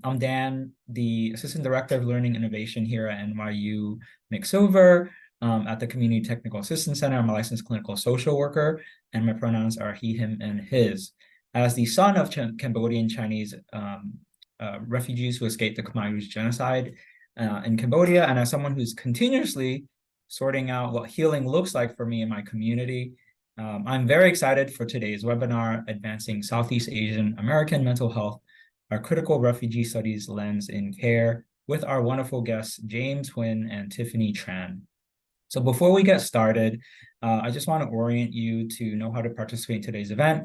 I'm Dan, the Assistant Director of Learning Innovation here at NYU McSilver at the Community Technical Assistance Center. I'm a licensed clinical social worker, and my pronouns are he, him, and his. As the son of Cambodian Chinese refugees who escaped the Khmer Rouge genocide in Cambodia, and as someone who's continuously sorting out what healing looks like for me in my community, I'm very excited for today's webinar, Advancing Southeast Asian American Mental Health, our Critical Refugee Studies Lens in Care, with our wonderful guests, James Huynh and Tiffany Tran. So before we get started, I just want to orient you to know how to participate in today's event.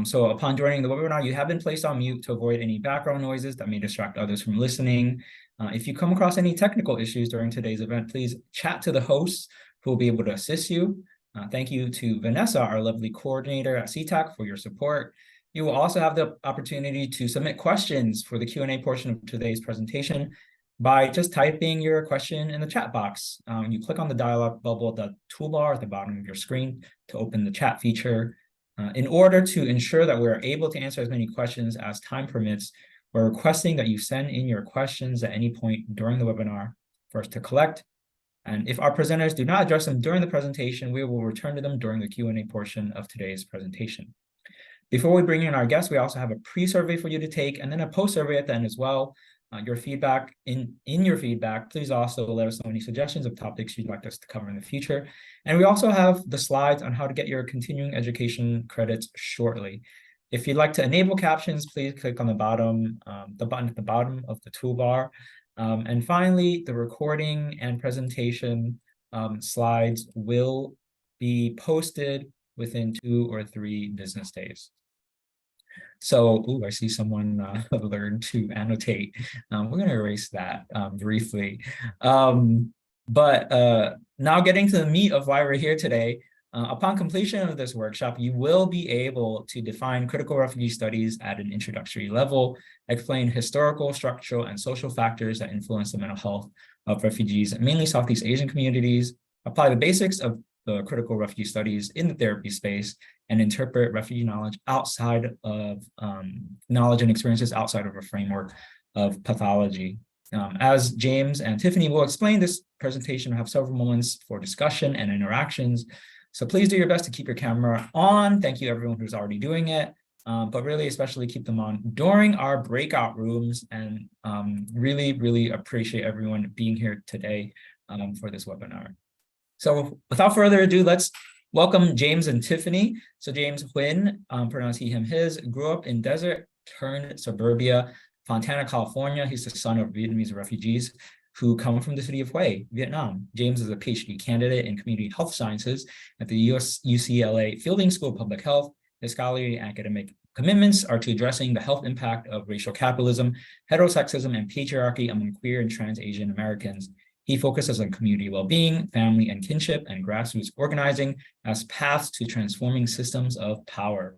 So upon joining the webinar, you have been placed on mute to avoid any background noises that may distract others from listening. If you come across any technical issues during today's event, please chat to the hosts who will be able to assist you. Thank you to Vanessa, our lovely coordinator at CTAC, for your support. You will also have the opportunity to submit questions for the Q&A portion of today's presentation by just typing your question in the chat box. You click on the dialog bubble, the toolbar at the bottom of your screen to open the chat feature. In order to ensure that we're able to answer as many questions as time permits, we're requesting that you send in your questions at any point during the webinar for us to collect. And if our presenters do not address them during the presentation, we will return to them during the Q&A portion of today's presentation. Before we bring in our guests, we also have a pre-survey for you to take and then a post-survey at the end as well. Your feedback, in your feedback, please also let us know any suggestions of topics you'd like us to cover in the future. And we also have the slides on how to get your continuing education credits shortly. If you'd like to enable captions, please click on the button at the bottom of the toolbar. And finally, the recording and presentation slides will be posted within 2 or 3 business days. So, I see someone learned to annotate. We're going to erase that briefly. But now getting to the meat of why we're here today, upon completion of this workshop, you will be able to define critical refugee studies at an introductory level, explain historical, structural, and social factors that influence the mental health of refugees, mainly Southeast Asian communities, apply the basics of the critical refugee studies in the therapy space, and interpret refugee knowledge outside of knowledge and experiences outside of a framework of pathology. As James and Tiffany will explain, this presentation will have several moments for discussion and interactions. So please do your best to keep your camera on. Thank you everyone who's already doing it, but really especially keep them on during our breakout rooms, and really, really appreciate everyone being here today for this webinar. So without further ado, let's welcome James and Tiffany. So James Huynh, pronounced he, him, his, grew up in desert-turned suburbia, Fontana, California. He's the son of Vietnamese refugees who come from the city of Hue, Vietnam. James is a PhD candidate in community health sciences at the UCLA Fielding School of Public Health. His scholarly and academic commitments are to addressing the health impact of racial capitalism, heterosexism, and patriarchy among queer and trans Asian Americans. He focuses on community well-being, family and kinship, and grassroots organizing as paths to transforming systems of power.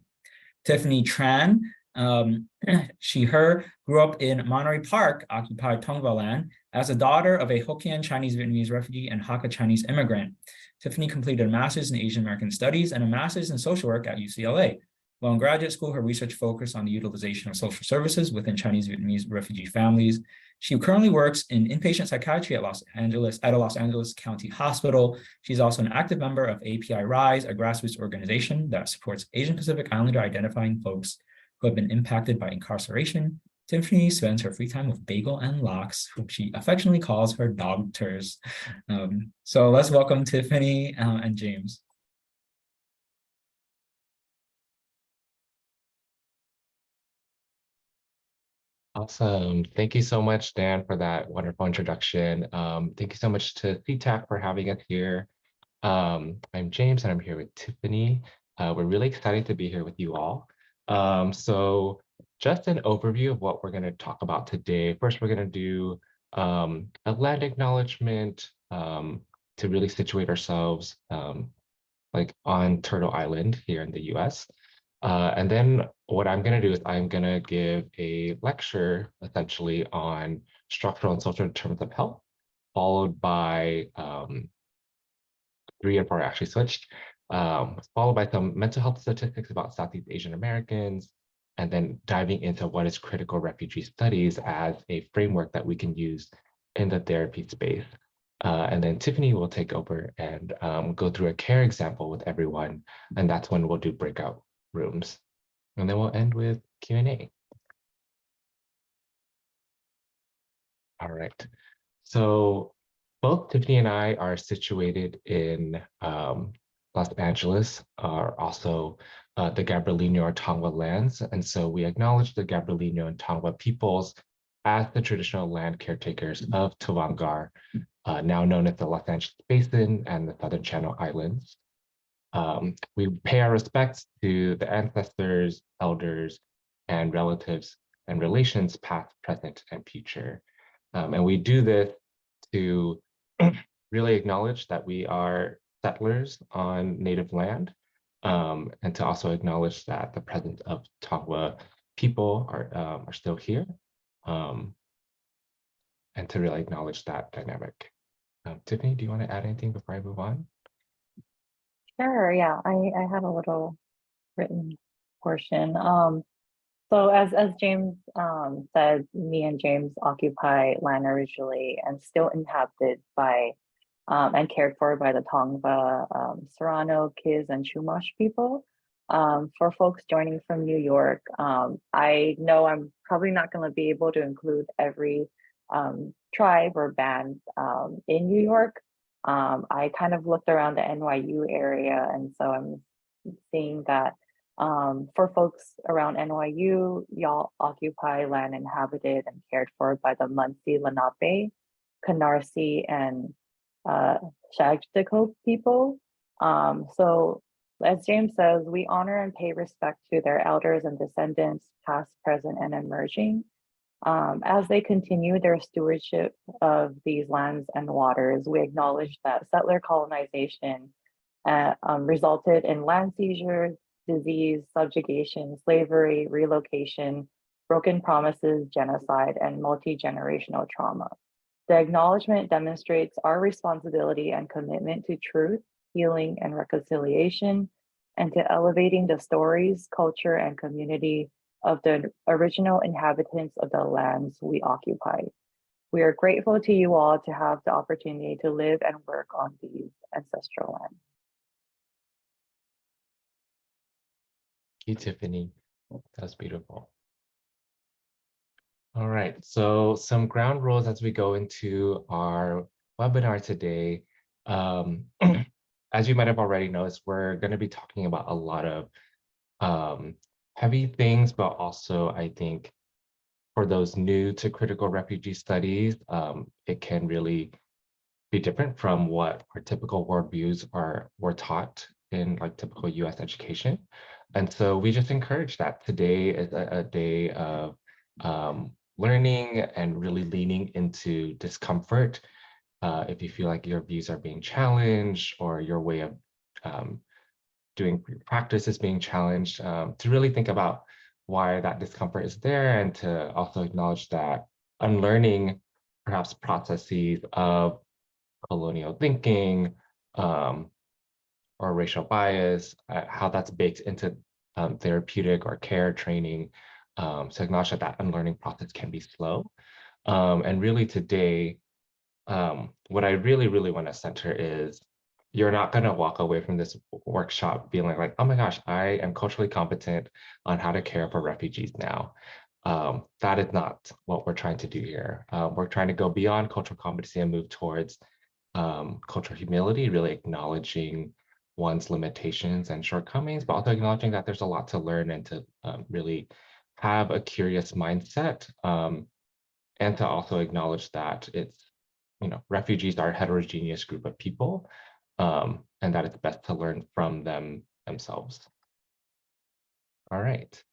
Tiffany Tran, her grew up in Monterey Park, occupied Tongva land, as a daughter of a Hokkien Chinese Vietnamese refugee and Hakka Chinese immigrant. Tiffany completed a master's in Asian American Studies and a master's in social work at UCLA. While in graduate school, her research focused on the utilization of social services within Chinese Vietnamese refugee families. She currently works in inpatient psychiatry at a Los Angeles County Hospital. She's also an active member of API Rise, a grassroots organization that supports Asian Pacific Islander identifying folks who have been impacted by incarceration. Tiffany spends her free time with Bagel and Lox, whom she affectionately calls her dogters. So let's welcome Tiffany and James. Awesome. Thank you so much, Dan, for that wonderful introduction. Thank you so much to CTAC for having us here. I'm James and I'm here with Tiffany. We're really excited to be here with you all. So just an overview of what we're going to talk about today. First, we're going to do a land acknowledgement to really situate ourselves like on Turtle Island here in the US. And then what I'm going to do is I'm going to give a lecture essentially on structural and social determinants of health, followed by 3 and 4 actually switched, followed by some mental health statistics about Southeast Asian Americans, and then diving into what is critical refugee studies as a framework that we can use in the therapy space. And then Tiffany will take over and go through a care example with everyone, and that's when we'll do breakout rooms. And then we'll end with Q&A. All right. So both Tiffany and I are situated in Los Angeles, are also the Gabrielino or Tongva lands. And so we acknowledge the Gabrielino and Tongva peoples as the traditional land caretakers of Tovangar, now known as the Los Angeles Basin and the Southern Channel Islands. We pay our respects to the ancestors, elders, and relatives and relations past, present, and future. And we do this to really acknowledge that we are settlers on native land, and to also acknowledge that the presence of Tongva people are still here, and to really acknowledge that dynamic. Tiffany, do you want to add anything before I move on? Sure, yeah, I have a little written portion. So as James said, me and James occupy land originally and still inhabited by and cared for by the Tongva, Serrano, Kiz, and Chumash people. For folks joining from New York, I know I'm probably not going to be able to include every tribe or band in New York. I kind of looked around the NYU area, and so I'm seeing that for folks around NYU, y'all occupy land inhabited and cared for by the Munsee, Lenape, Canarsie, and Shagdako people. So as James says, we honor and pay respect to their elders and descendants, past, present, and emerging. As they continue their stewardship of these lands and waters, we acknowledge that settler colonization resulted in land seizures, disease, subjugation, slavery, relocation, broken promises, genocide, and multi-generational trauma. The acknowledgement demonstrates our responsibility and commitment to truth, healing, and reconciliation, and to elevating the stories, culture, and community of the original inhabitants of the lands we occupy. We are grateful to you all to have the opportunity to live and work on these ancestral lands. Thank you, Tiffany. That's beautiful. All right, so some ground rules as we go into our webinar today. As you might have already noticed, we're going to be talking about a lot of heavy things, but also I think for those new to critical refugee studies, it can really be different from what our typical worldviews were taught in like typical US education. And so we just encourage that today is a day of learning and really leaning into discomfort. If you feel like your views are being challenged or your way of doing practice is being challenged, to really think about why that discomfort is there, and to also acknowledge that unlearning perhaps processes of colonial thinking or racial bias, how that's baked into therapeutic or care training, so acknowledge that that unlearning process can be slow. And really today, what I really want to center is you're not going to walk away from this workshop feeling like, oh my gosh, I am culturally competent on how to care for refugees now. That is not what we're trying to do here. We're trying to go beyond cultural competency and move towards cultural humility, really acknowledging one's limitations and shortcomings, but also acknowledging that there's a lot to learn and to really have a curious mindset, and to also acknowledge that it's, refugees are a heterogeneous group of people, and that it's best to learn from them themselves. All right,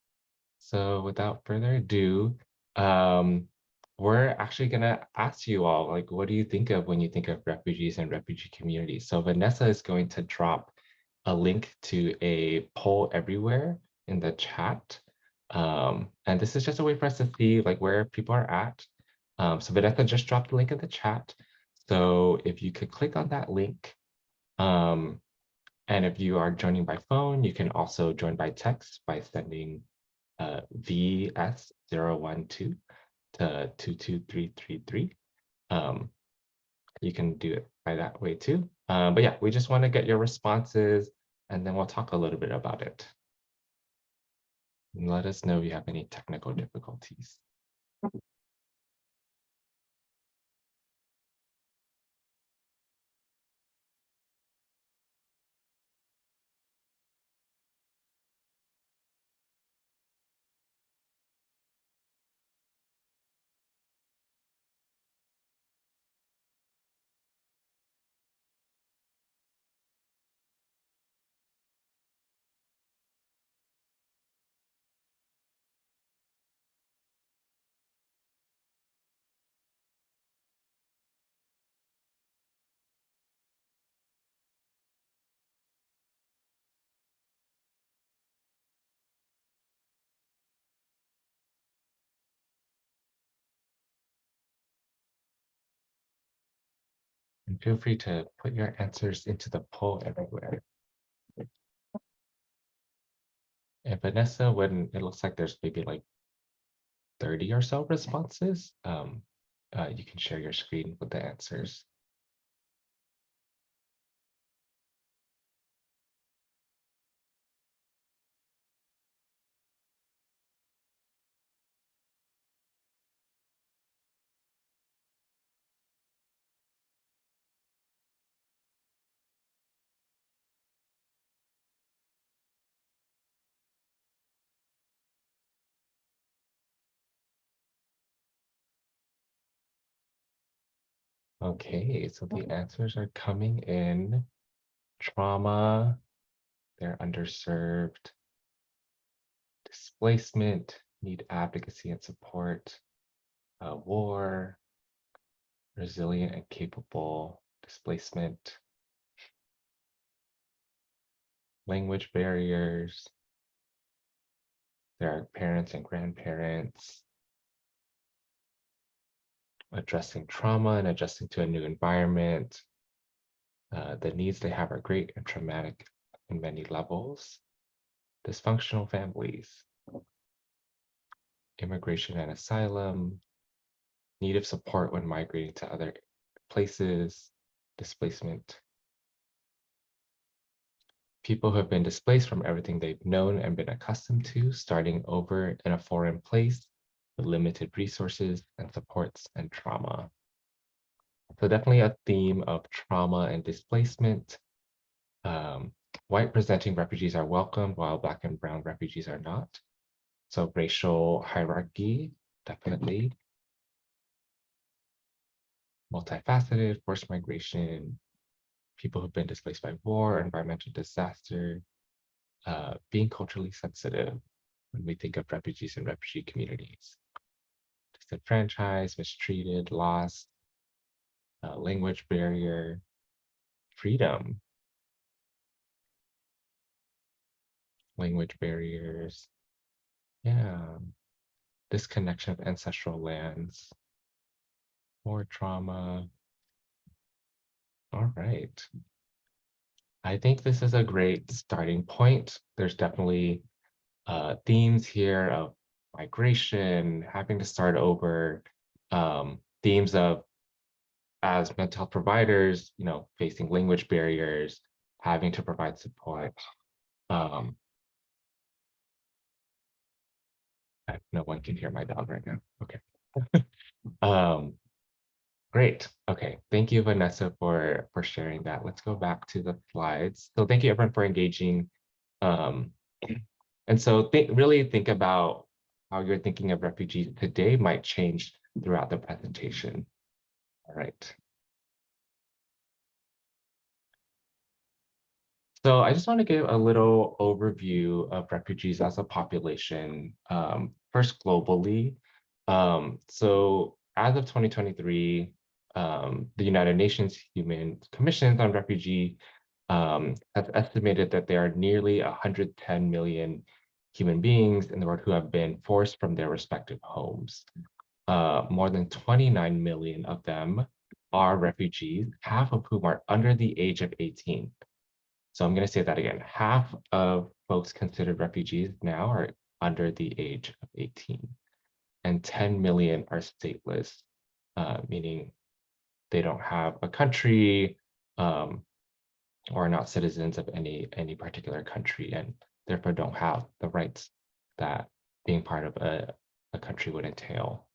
so without further ado, we're actually gonna ask you all, like, what do you think of when you think of refugees and refugee communities? So Vanessa is going to drop a link to a poll everywhere in the chat. And this is just a way for us to see like where people are at. So Vanessa just dropped the link in the chat. So if you could click on that link, and if you are joining by phone, you can also join by text by sending VS012 to 22333. You can do it by that way too. But yeah, we just want to get your responses and then we'll talk a little bit about it. And let us know if you have any technical difficulties. And feel free to put your answers into the poll everywhere. And Vanessa, when it looks like there's maybe like 30 or so responses, you can share your screen with the answers. Okay, so the answers are coming in. Trauma, they're underserved. Displacement, need advocacy and support. War, resilient and capable. Displacement. Language barriers. There are parents and grandparents. Addressing trauma and adjusting to a new environment. The needs they have are great and traumatic in many levels. Dysfunctional families. Immigration and asylum. Need of support when migrating to other places. Displacement. People who have been displaced from everything they've known and been accustomed to, starting over in a foreign place with limited resources and supports and trauma. So definitely a theme of trauma and displacement. White presenting refugees are welcomed while Black and brown refugees are not. So racial hierarchy, definitely. Multifaceted, forced migration, people who've been displaced by war, environmental disaster, being culturally sensitive when we think of refugees and refugee communities. Disenfranchised, mistreated, lost, language barrier, freedom, language barriers, yeah, disconnection of ancestral lands, more trauma. All right. I think this is a great starting point. There's definitely themes here of migration, having to start over, themes of as mental health providers, facing language barriers, having to provide support. No one can hear my dog right now. Okay. Great. Okay. Thank you, Vanessa, for sharing that. Let's go back to the slides. So thank you, everyone, for engaging. And so really think about how you're thinking of refugees today might change throughout the presentation. All right. So I just want to give a little overview of refugees as a population, first globally. So as of 2023, the United Nations Human Commission on Refugee has estimated that there are nearly 110 million human beings in the world who have been forced from their respective homes. More than 29 million of them are refugees, half of whom are under the age of 18. So I'm going to say that again. Half of folks considered refugees now are under the age of 18. And 10 million are stateless, meaning they don't have a country, or are not citizens of any particular country, and therefore don't have the rights that being part of a country would entail.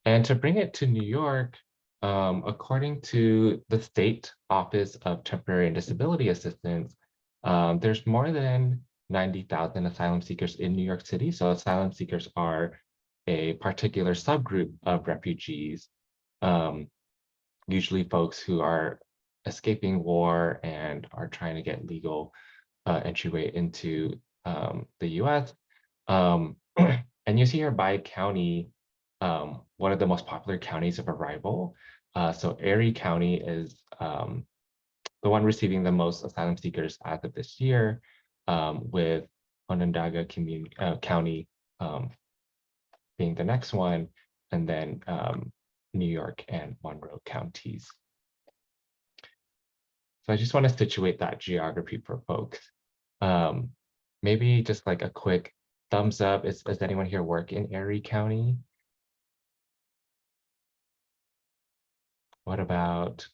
And to bring it to New York, according to the State Office of Temporary and Disability Assistance, there's more than 90,000 asylum seekers in New York City. So asylum seekers are a particular subgroup of refugees, usually folks who are escaping war and are trying to get legal entryway into the US. And you see here by county, one of the most popular counties of arrival. So Erie County is the one receiving the most asylum seekers as of this year, with Onondaga County being the next one, and then New York and Monroe counties. So I just want to situate that geography for folks. Maybe just like a quick thumbs up. Does anyone here work in Erie County? What about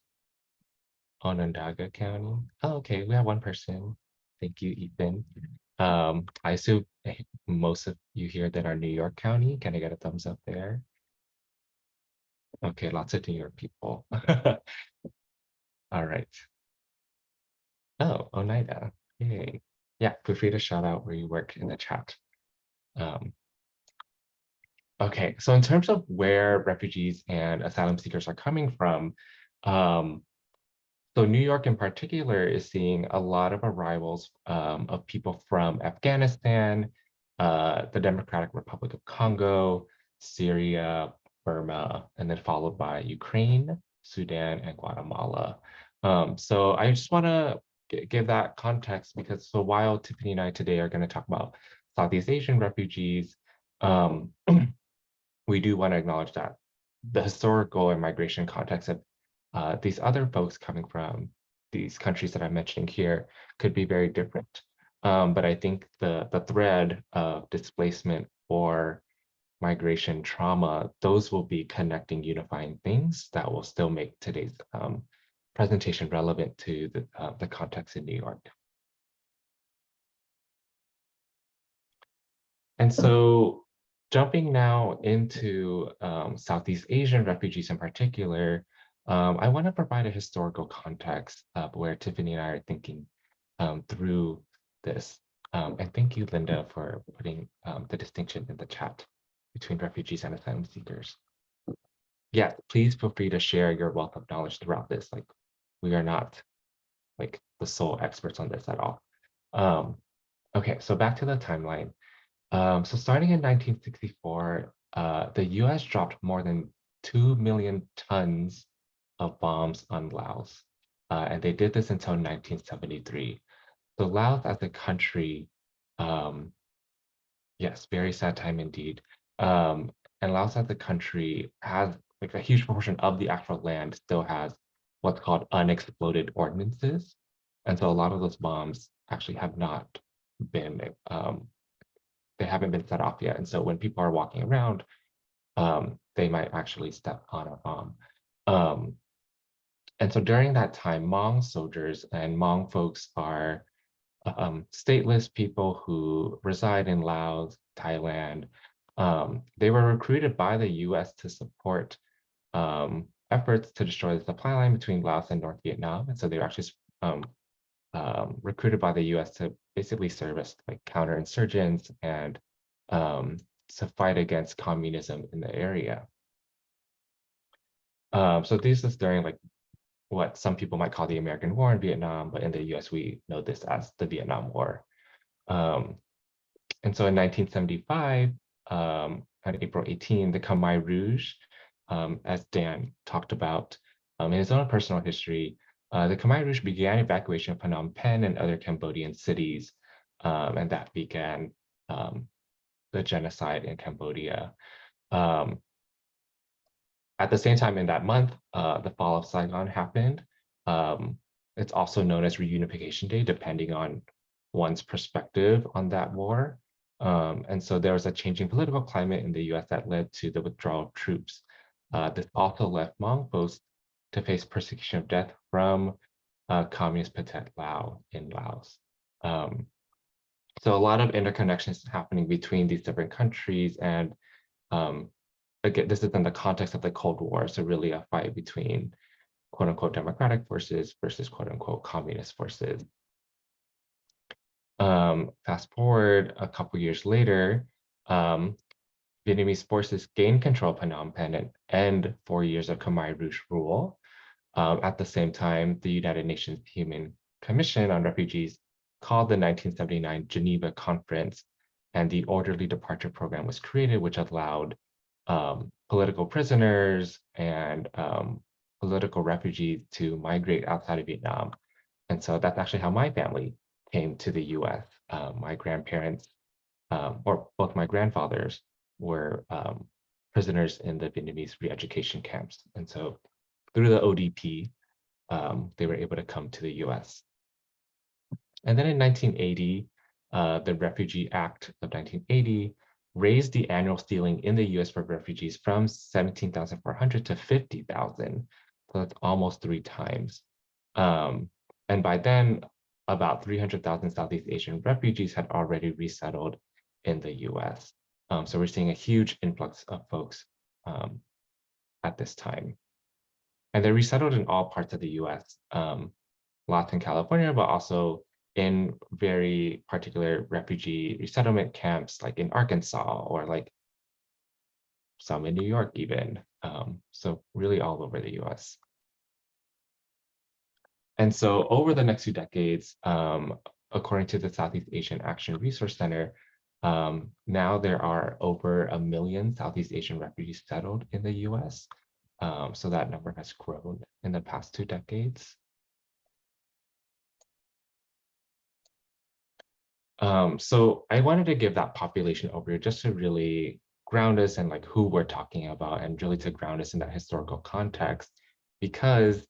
Onondaga County? Oh, okay, we have one person. Thank you, Ethan. I assume most of you here that are New York County. Can I get a thumbs up there? Okay, lots of New York people. All right. Oh, Oneida. Yay. Yeah, feel free to shout out where you work in the chat. Okay, so in terms of where refugees and asylum seekers are coming from, so New York in particular is seeing a lot of arrivals of people from Afghanistan, the Democratic Republic of Congo, Syria, Burma, and then followed by Ukraine, Sudan, and Guatemala. So I just want to give that context because so while Tiffany and I today are going to talk about Southeast Asian refugees, we do want to acknowledge that the historical and migration context of these other folks coming from these countries that I'm mentioning here could be very different. But I think the thread of displacement or migration trauma, those will be connecting, unifying things that will still make today's presentation relevant to the context in New York. And so jumping now into Southeast Asian refugees in particular, I want to provide a historical context of where Tiffany and I are thinking through this. And thank you, Linda, for putting the distinction in the chat between refugees and asylum seekers. Yeah, please feel free to share your wealth of knowledge throughout this. Like, we are not like the sole experts on this at all. Okay, so back to the timeline. So starting in 1964, the US dropped more than 2 million tons of bombs on Laos. And they did this until 1973. So Laos as a country, yes, very sad time indeed. And Laos as a country has like a huge proportion of the actual land still has what's called unexploded ordnances. And so a lot of those bombs actually have not been they haven't been set off yet. And so when people are walking around, they might actually step on a bomb. And so during that time, Hmong soldiers and Hmong folks are stateless people who reside in Laos, Thailand. They were recruited by the US to support efforts to destroy the supply line between Laos and North Vietnam. And so they were actually recruited by the US to basically serve as like counterinsurgents and to fight against communism in the area. So this is during like what some people might call the American War in Vietnam, but in the US we know this as the Vietnam War. And so in 1975, on April 18, the Khmer Rouge, as Dan talked about in his own personal history, the Khmer Rouge began evacuation of Phnom Penh and other Cambodian cities, and that began the genocide in Cambodia. At the same time in that month, the fall of Saigon happened. It's also known as Reunification Day, depending on one's perspective on that war. And so there was a changing political climate in the US that led to the withdrawal of troops. This also left Hmong folks to face persecution of death from Communist Pathet Lao in Laos. So a lot of interconnections happening between these different countries. And again, this is in the context of the Cold War, so really a fight between quote unquote democratic forces versus quote unquote communist forces. Fast forward a couple years later, Vietnamese forces gained control of Phnom Penh and end 4 years of Khmer Rouge rule. At the same time, the United Nations Human Commission on Refugees called the 1979 Geneva Conference, and the Orderly Departure Program was created, which allowed political prisoners and political refugees to migrate outside of Vietnam. And so that's actually how my family came to the US. My grandparents, or both my grandfathers, were prisoners in the Vietnamese re-education camps. And so through the ODP, they were able to come to the US. And then in 1980, the Refugee Act of 1980 raised the annual ceiling in the US for refugees from 17,400 to 50,000. So that's almost 3 times. And by then, about 300,000 Southeast Asian refugees had already resettled in the US. So we're seeing a huge influx of folks at this time. And they're resettled in all parts of the US, lots in California, but also in very particular refugee resettlement camps, like in Arkansas, or like some in New York even. So really all over the US. And so over the next few decades, according to the Southeast Asian Action Resource Center, now there are over 1 million Southeast Asian refugees settled in the US. So that number has grown in the past 2 decades. So I wanted to give that population overview just to really ground us in like who we're talking about, and really to ground us in that historical context, because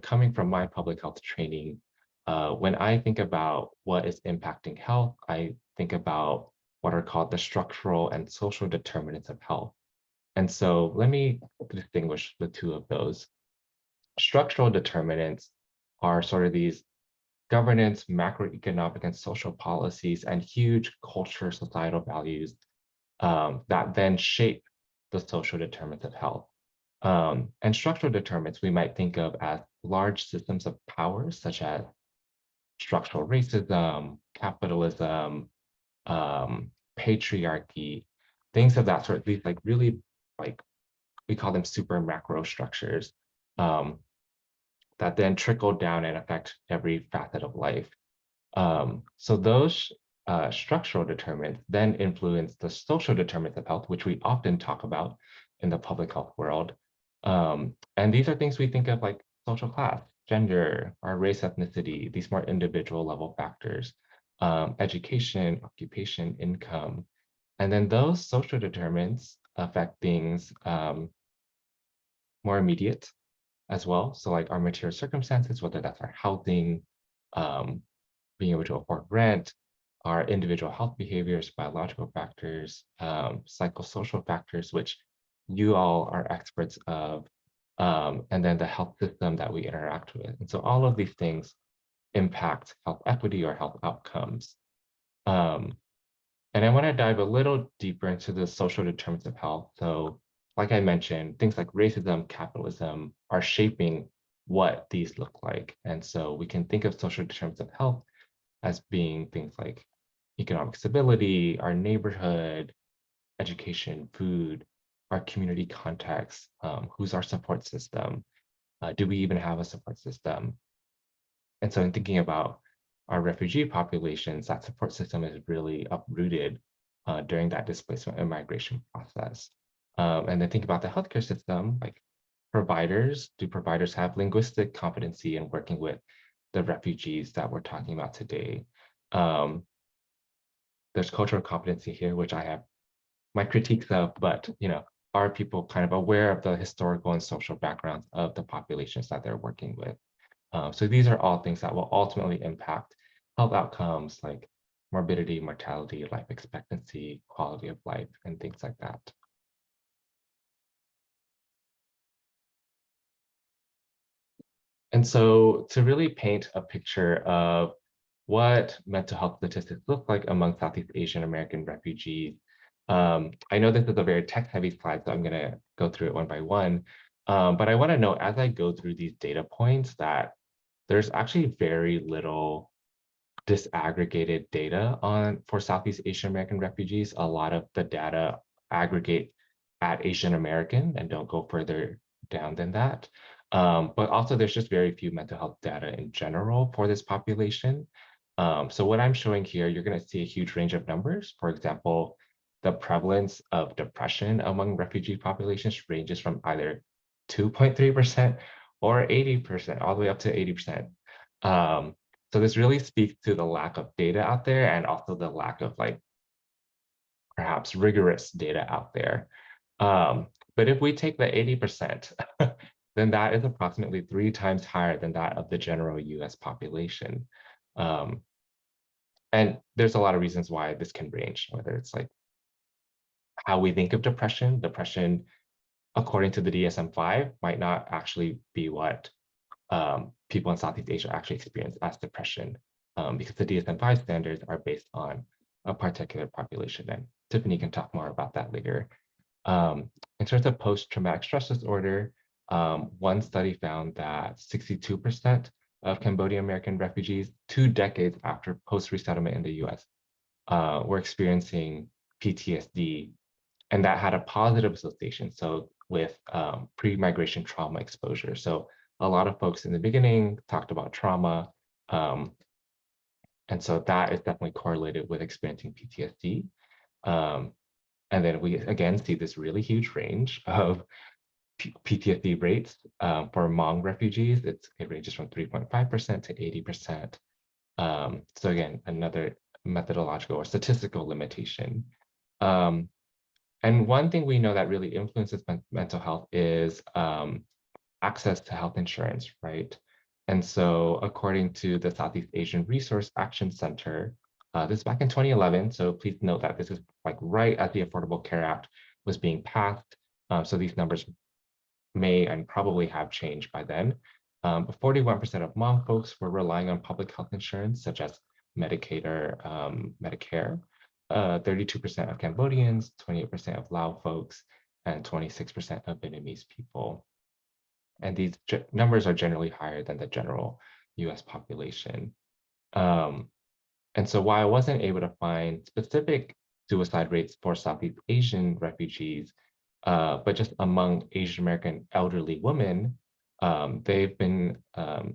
coming from my public health training, when I think about what is impacting health, I think about what are called the structural and social determinants of health. And so let me distinguish the two of those. Structural determinants are sort of these governance, macroeconomic, and social policies, and huge culture, societal values that then shape the social determinants of health. And structural determinants we might think of as large systems of power, such as structural racism, capitalism, patriarchy, things of that sort. These like really, like, we call them super macro structures that then trickle down and affect every facet of life. So those structural determinants then influence the social determinants of health, which we often talk about in the public health world. And these are things we think of like social class, gender, our race, ethnicity, these more individual level factors, education, occupation, income. And then those social determinants affect things more immediate as well. So like our material circumstances, whether that's our housing, being able to afford rent, our individual health behaviors, biological factors, psychosocial factors, which you all are experts of, and then the health system that we interact with. And so all of these things impact health equity or health outcomes. And I want to dive a little deeper into the social determinants of health. So like I mentioned, things like racism, capitalism are shaping what these look like. And so we can think of social determinants of health as being things like economic stability, our neighborhood, education, food, our community context, who's our support system, do we even have a support system? And so in thinking about our refugee populations, that support system is really uprooted during that displacement and migration process. And then think about the healthcare system, like providers. Do providers have linguistic competency in working with the refugees that we're talking about today? There's cultural competency here, which I have my critiques of, but are people kind of aware of the historical and social backgrounds of the populations that they're working with? So these are all things that will ultimately impact health outcomes like morbidity, mortality, life expectancy, quality of life, and things like that. And so to really paint a picture of what mental health statistics look like among Southeast Asian American refugees, I know this is a very tech-heavy slide, so I'm going to go through it one by one. But I want to note as I go through these data points that there's actually very little disaggregated data for Southeast Asian American refugees. A lot of the data aggregate at Asian American and don't go further down than that. But also there's just very few mental health data in general for this population. So what I'm showing here, you're going to see a huge range of numbers. For example, the prevalence of depression among refugee populations ranges from either 2.3% or 80%, all the way up to 80%. So this really speaks to the lack of data out there and also the lack of like perhaps rigorous data out there. But if we take the 80%, then that is approximately 3 times higher than that of the general US population. And there's a lot of reasons why this can range, whether it's like how we think of depression. Depression, according to the DSM-5, might not actually be what people in Southeast Asia actually experience as depression, because the DSM-5 standards are based on a particular population. And Tiffany can talk more about that later. In terms of post-traumatic stress disorder, one study found that 62% of Cambodian American refugees 2 decades after post-resettlement in the US were experiencing PTSD, and that had a positive association. So with pre-migration trauma exposure. So a lot of folks in the beginning talked about trauma. And so that is definitely correlated with experiencing PTSD. And then we again see this really huge range of PTSD rates for Hmong refugees. It ranges from 3.5% to 80%. So again, another methodological or statistical limitation. And one thing we know that really influences mental health is access to health insurance, right? And so according to the Southeast Asian Resource Action Center, this is back in 2011, so please note that this is like right as the Affordable Care Act was being passed. So these numbers may and probably have changed by then. But 41% of Hmong folks were relying on public health insurance, such as Medicaid or Medicare. 32% of Cambodians, 28% of Lao folks, and 26% of Vietnamese people. And these numbers are generally higher than the general US population. And so while I wasn't able to find specific suicide rates for Southeast Asian refugees, but just among Asian American elderly women, they've been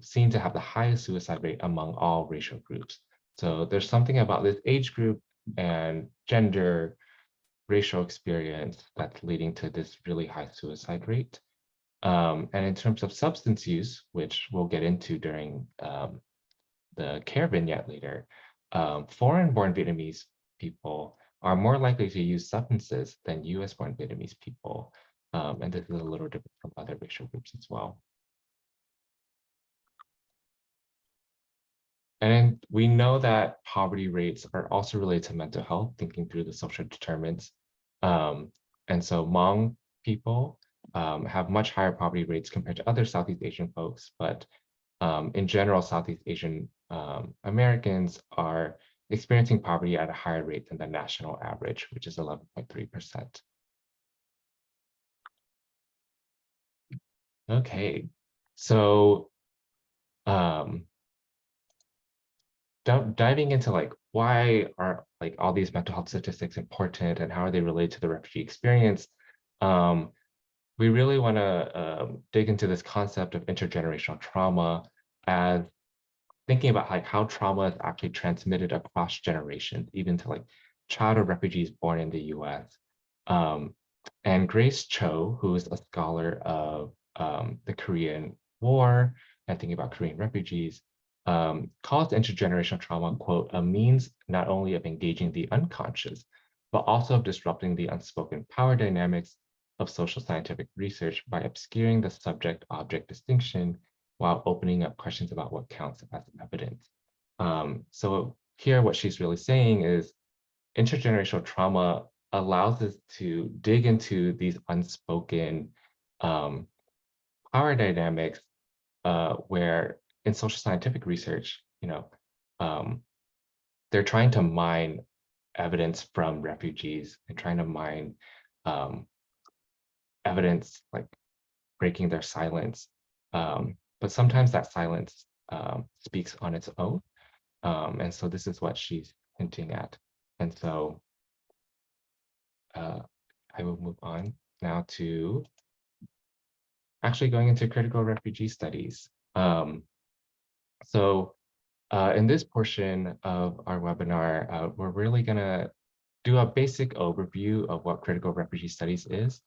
seen to have the highest suicide rate among all racial groups. So there's something about this age group and gender, racial experience that's leading to this really high suicide rate. And in terms of substance use, which we'll get into during the care vignette later, foreign-born Vietnamese people are more likely to use substances than US-born Vietnamese people. And this is a little different from other racial groups as well. And we know that poverty rates are also related to mental health, thinking through the social determinants. And so Hmong people have much higher poverty rates compared to other Southeast Asian folks, but in general, Southeast Asian Americans are experiencing poverty at a higher rate than the national average, which is 11.3%. Okay, so diving into like why are like all these mental health statistics important and how are they related to the refugee experience? We really want to dig into this concept of intergenerational trauma as thinking about like how trauma is actually transmitted across generations, even to like childhood refugees born in the US. And Grace Cho, who is a scholar of the Korean War and thinking about Korean refugees, calls intergenerational trauma, quote, a means not only of engaging the unconscious, but also of disrupting the unspoken power dynamics of social scientific research by obscuring the subject-object distinction while opening up questions about what counts as evidence. So here, what she's really saying is intergenerational trauma allows us to dig into these unspoken power dynamics where in social scientific research, they're trying to mine evidence from refugees and trying to mine evidence like breaking their silence. But sometimes that silence speaks on its own. And so this is what she's hinting at. And so I will move on now to actually going into critical refugee studies. In this portion of our webinar, we're really gonna do a basic overview of what critical refugee studies is.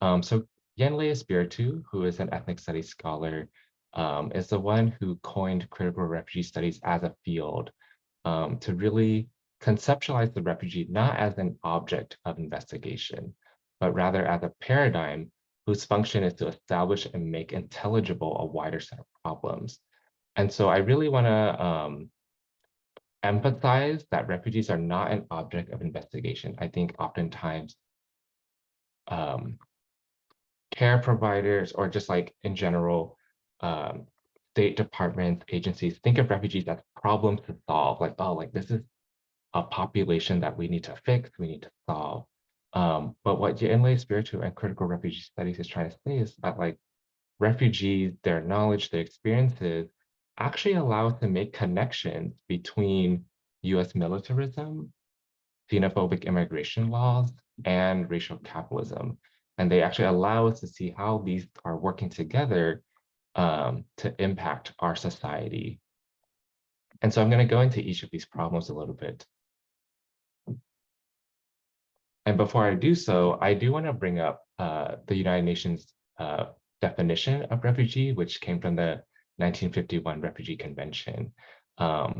So Yenle Espiritu, who is an ethnic studies scholar, is the one who coined critical refugee studies as a field to really conceptualize the refugee not as an object of investigation, but rather as a paradigm whose function is to establish and make intelligible a wider set of problems. And so I really want to emphasize that refugees are not an object of investigation. I think oftentimes care providers or just like in general, state departments, agencies think of refugees as problems to solve. Like, oh, like this is a population that we need to fix, we need to solve. But what Yenle Espiritu and critical refugee studies is trying to say is that like refugees, their knowledge, their experiences actually allow us to make connections between US militarism, xenophobic immigration laws, and racial capitalism. And they actually allow us to see how these are working together to impact our society. And so I'm going to go into each of these problems a little bit. And before I do so, I do want to bring up the United Nations definition of refugee, which came from the 1951 Refugee Convention.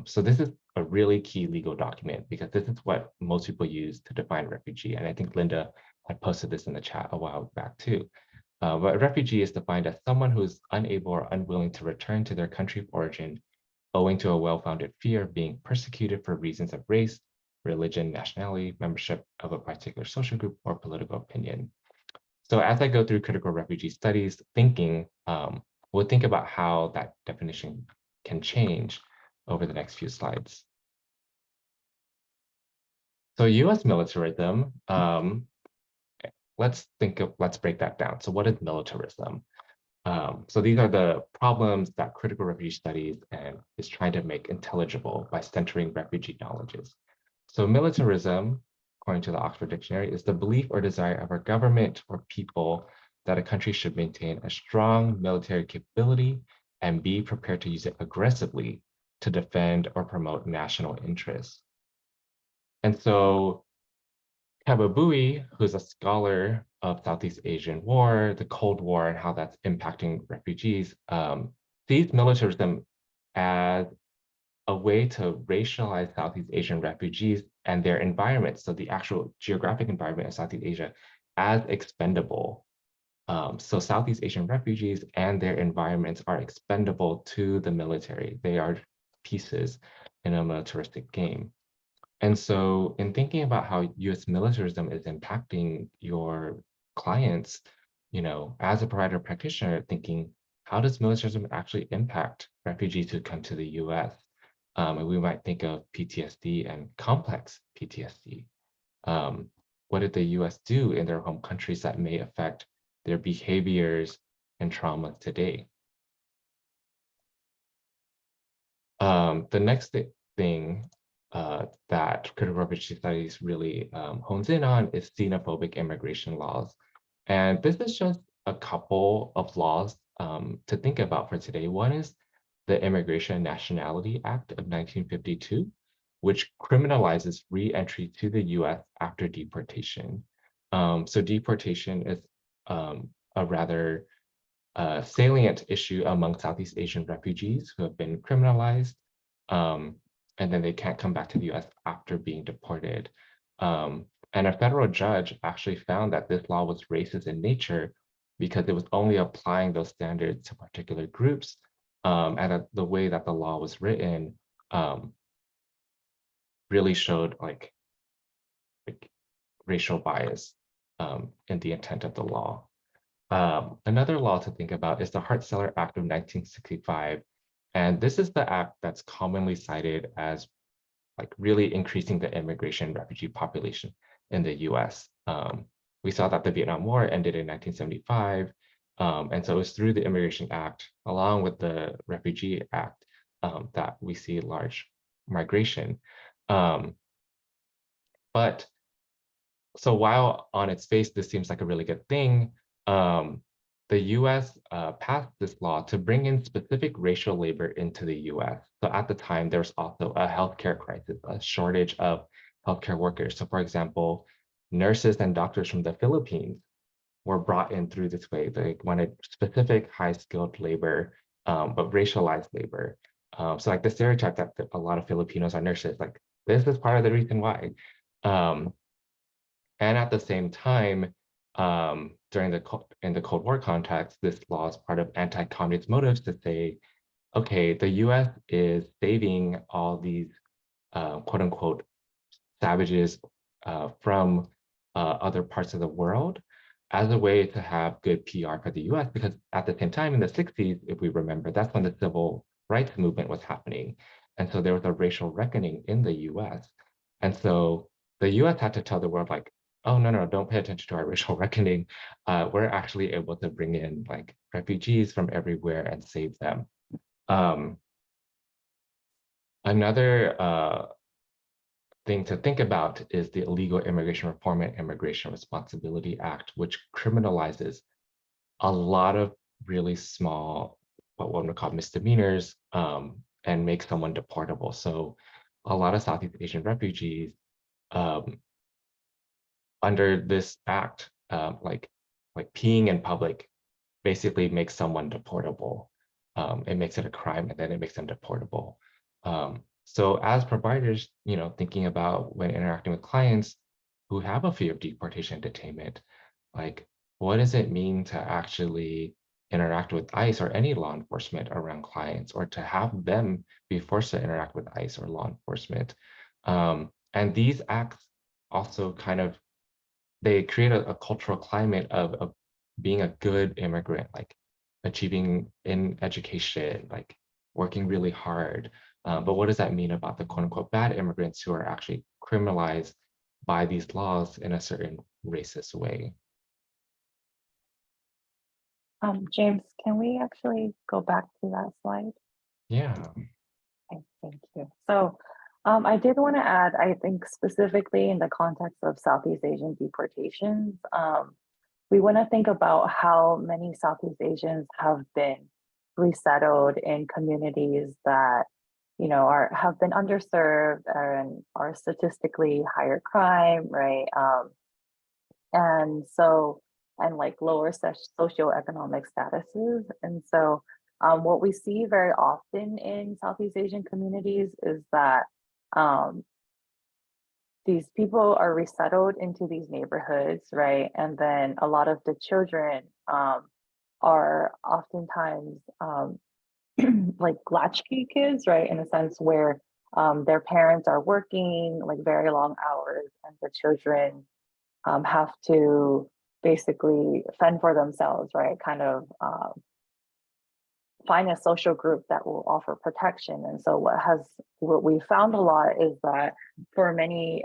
So this is a really key legal document because this is what most people use to define refugee. And I think Linda had posted this in the chat a while back too. But a refugee is defined as someone who is unable or unwilling to return to their country of origin owing to a well-founded fear of being persecuted for reasons of race, religion, nationality, membership of a particular social group, or political opinion. So as I go through critical refugee studies thinking, we'll think about how that definition can change over the next few slides. So US militarism, let's break that down. So what is militarism? So these are the problems that critical refugee studies is trying to make intelligible by centering refugee knowledges. So militarism, according to the Oxford Dictionary, is the belief or desire of a government or people that a country should maintain a strong military capability and be prepared to use it aggressively to defend or promote national interests. And so Kababui, who's a scholar of Southeast Asian War, the Cold War, and how that's impacting refugees, sees militarism as a way to racialize Southeast Asian refugees and their environments, so the actual geographic environment of Southeast Asia, as expendable. So Southeast Asian refugees and their environments are expendable to the military. They are pieces in a militaristic game. And so in thinking about how US militarism is impacting your clients, as a provider practitioner, thinking, how does militarism actually impact refugees who come to the US? And we might think of PTSD and complex PTSD. What did the US do in their home countries that may affect their behaviors and traumas today? The next thing that critical refugee studies really hones in on is xenophobic immigration laws. And this is just a couple of laws to think about for today. One is the Immigration and Nationality Act of 1952, which criminalizes re-entry to the US after deportation. So deportation is a rather salient issue among Southeast Asian refugees who have been criminalized. And then they can't come back to the US after being deported. And a federal judge actually found that this law was racist in nature because it was only applying those standards to particular groups, and that the way that the law was written really showed like racial bias in the intent of the law. Another law to think about is the Hart-Celler Act of 1965. And this is the act that's commonly cited as like really increasing the immigration refugee population in the US. We saw that the Vietnam War ended in 1975. And so it was through the Immigration Act, along with the Refugee Act, that we see large migration. But so while on its face, this seems like a really good thing, the US passed this law to bring in specific racial labor into the US. So at the time, there was also a healthcare crisis, a shortage of healthcare workers. So for example, nurses and doctors from the Philippines were brought in through this way. They wanted specific high-skilled labor, but racialized labor. So like the stereotype that a lot of Filipinos are nurses, like this is part of the reason why. And at the same time, in the Cold War context, this law is part of anti-communist motives to say, okay, the US is saving all these quote unquote savages from other parts of the world as a way to have good PR for the US, because at the same time in the 60s, if we remember, that's when the civil rights movement was happening. And so there was a racial reckoning in the US. And so the US had to tell the world like, oh, no, don't pay attention to our racial reckoning. We're actually able to bring in like refugees from everywhere and save them. Another thing to think about is the Illegal Immigration Reform and Immigration Responsibility Act, which criminalizes a lot of really small, what one would call misdemeanors, and makes someone deportable. So a lot of Southeast Asian refugees under this act, like peeing in public basically makes someone deportable. It makes it a crime and then it makes them deportable. So as providers, thinking about when interacting with clients who have a fear of deportation and detainment, like what does it mean to actually interact with ICE or any law enforcement around clients, or to have them be forced to interact with ICE or law enforcement? And these acts also kind of, they create a cultural climate of being a good immigrant, like achieving in education, like working really hard. But what does that mean about the quote unquote bad immigrants who are actually criminalized by these laws in a certain racist way? James, can we actually go back to that slide? Yeah. Okay, thank you. So I did want to add, I think specifically in the context of Southeast Asian deportations, we want to think about how many Southeast Asians have been resettled in communities that, have been underserved and are statistically higher crime, right? And like lower socioeconomic statuses. And so what we see very often in Southeast Asian communities is that these people are resettled into these neighborhoods, right? And then a lot of the children are oftentimes like latchkey kids, right? In a sense where their parents are working like very long hours and the children have to basically fend for themselves, right? Kind of find a social group that will offer protection. And so what we found a lot is that for many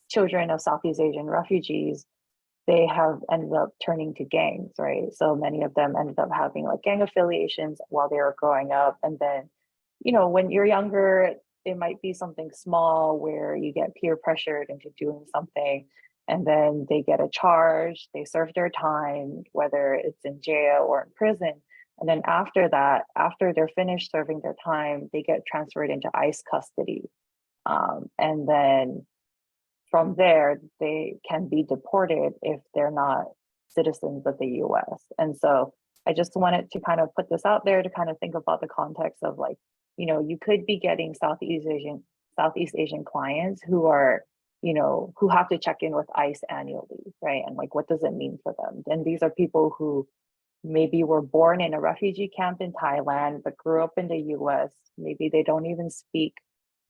children of Southeast Asian refugees, they have ended up turning to gangs, right? So many of them ended up having like gang affiliations while they were growing up. And then, when you're younger, it might be something small where you get peer pressured into doing something, and then they get a charge, they serve their time, whether it's in jail or in prison. And then after that, after they're finished serving their time, they get transferred into ICE custody. And then from there, they can be deported if they're not citizens of the US. And so I just wanted to kind of put this out there to kind of think about the context of like, you could be getting Southeast Asian clients who are, who have to check in with ICE annually, right? And like, what does it mean for them? And these are people who maybe were born in a refugee camp in Thailand, but grew up in the US. Maybe they don't even speak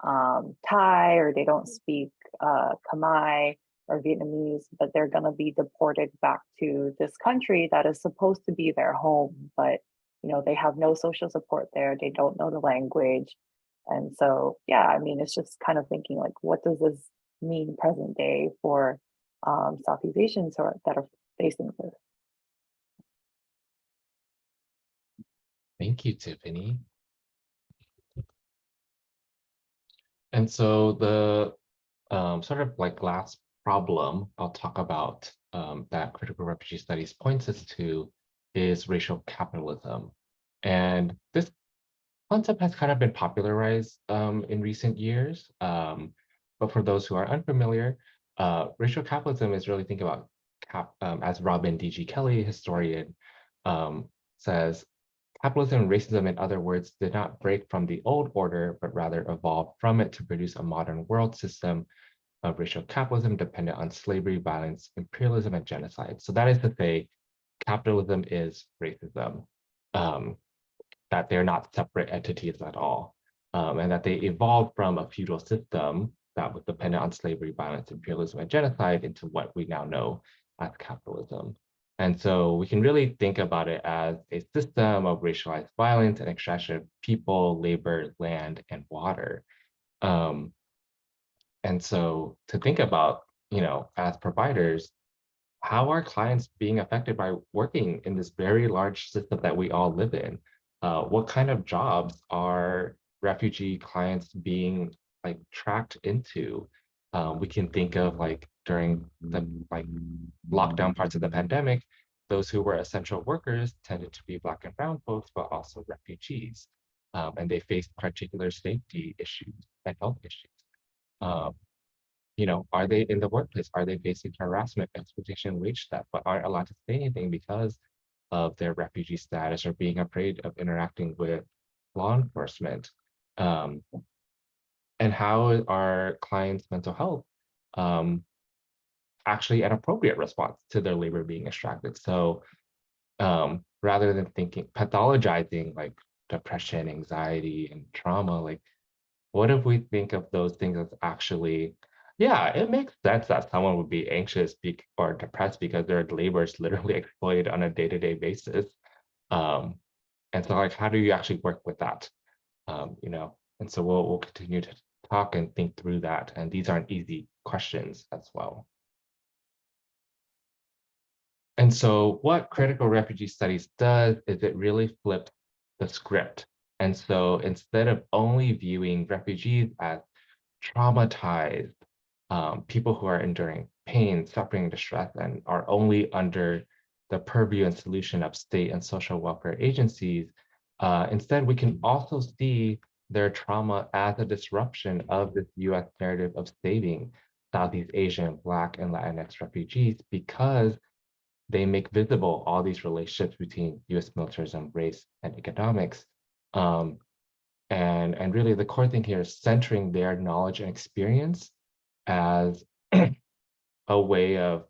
Thai, or they don't speak Khmer or Vietnamese, but they're going to be deported back to this country that is supposed to be their home, but they have no social support there. They don't know the language. And so, yeah, I mean, it's just kind of thinking like, what does this mean present day for Southeast Asians that are facing this? Thank you, Tiffany. And so the sort of like last problem I'll talk about that critical refugee studies points us to is racial capitalism. And this concept has kind of been popularized in recent years. But for those who are unfamiliar, racial capitalism is really think about as Robin D.G. Kelly, historian, says, capitalism and racism, in other words, did not break from the old order, but rather evolved from it to produce a modern world system of racial capitalism dependent on slavery, violence, imperialism, and genocide. So that is to say, capitalism is racism, that they're not separate entities at all, and that they evolved from a feudal system that was dependent on slavery, violence, imperialism, and genocide into what we now know as capitalism. And so we can really think about it as a system of racialized violence and extraction of people, labor, land, and water. And so to think about, as providers, how are clients being affected by working in this very large system that we all live in? What kind of jobs are refugee clients being like tracked into? We can think of like during the lockdown parts of the pandemic, those who were essential workers tended to be Black and brown folks, but also refugees. And they faced particular safety issues and health issues. Are they in the workplace? Are they facing harassment, exploitation, wage theft, but aren't allowed to say anything because of their refugee status or being afraid of interacting with law enforcement? And how are clients' mental health actually an appropriate response to their labor being extracted? So rather than pathologizing like depression, anxiety, and trauma, like what if we think of those things as actually, yeah, it makes sense that someone would be anxious or depressed because their labor is literally exploited on a day-to-day basis. And so like, how do you actually work with that? And so we'll continue to talk and think through that. And these aren't easy questions as well. And so what critical refugee studies does is it really flips the script. And so instead of only viewing refugees as traumatized, people who are enduring pain, suffering, distress, and are only under the purview and solution of state and social welfare agencies, instead we can also see their trauma as a disruption of this US narrative of saving Southeast Asian, Black, and Latinx refugees, because they make visible all these relationships between US militarism, race, and economics. And really the core thing here is centering their knowledge and experience as a way of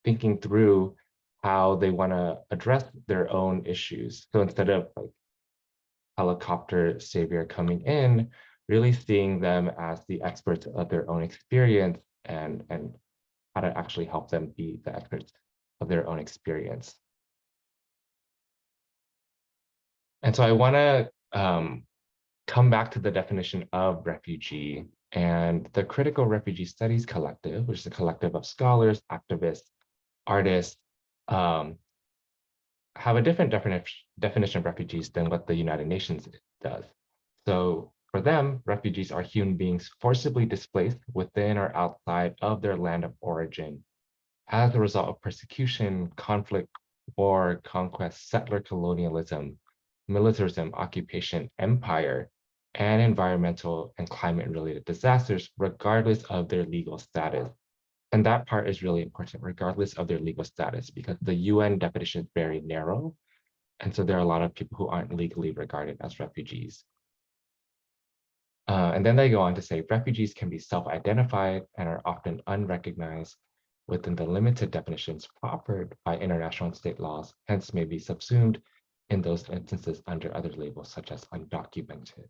thinking through how they want to address their own issues. So instead of like helicopter savior coming in, really seeing them as the experts of their own experience and how to actually help them be the experts of their own experience. And so I want to come back to the definition of refugee, and the Critical Refugee Studies Collective, which is a collective of scholars, activists, artists, have a different definition of refugees than what the United Nations does. So for them, refugees are human beings forcibly displaced within or outside of their land of origin as a result of persecution, conflict, war, conquest, settler colonialism, militarism, occupation, empire, and environmental and climate-related disasters, regardless of their legal status. And that part is really important, regardless of their legal status, because the UN definition is very narrow. And so there are a lot of people who aren't legally regarded as refugees. And then they go on to say, refugees can be self-identified and are often unrecognized within the limited definitions proffered by international and state laws, hence may be subsumed in those instances under other labels such as undocumented.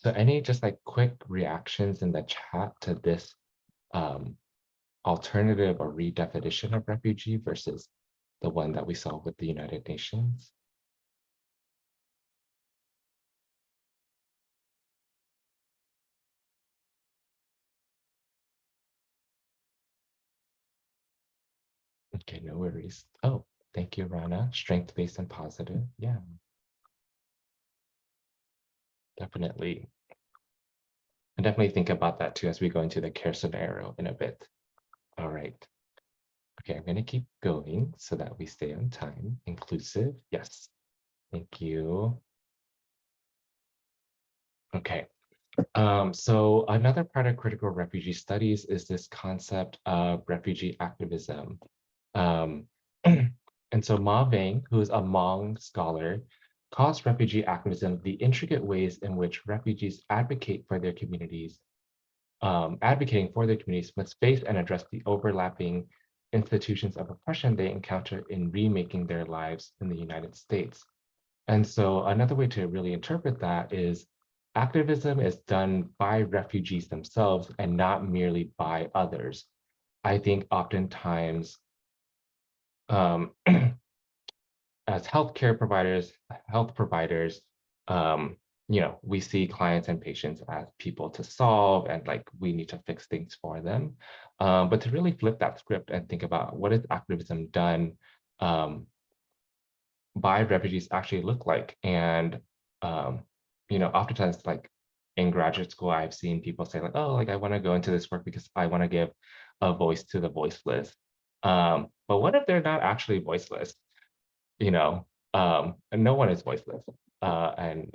So any just like quick reactions in the chat to this alternative or redefinition of refugee versus the one that we saw with the United Nations? Okay, no worries. Oh, thank you, Rana. Strength-based and positive. Yeah, definitely. And definitely think about that too as we go into the care scenario in a bit. All right. Okay, I'm going to keep going so that we stay on time. Inclusive. Yes. Thank you. Okay. So another part of critical refugee studies is this concept of refugee activism. And so Ma Veng, who is a Hmong scholar, calls refugee activism the intricate ways in which refugees advocating for their communities must face and address the overlapping institutions of oppression they encounter in remaking their lives in the United States. And so another way to really interpret that is activism is done by refugees themselves and not merely by others. I think oftentimes as health providers, we see clients and patients as people to solve and like we need to fix things for them. But to really flip that script and think about what is activism done by refugees actually look like. And, oftentimes like in graduate school, I've seen people say like, oh, like I want to go into this work because I want to give a voice to the voiceless. But what if they're not actually voiceless? And no one is voiceless. And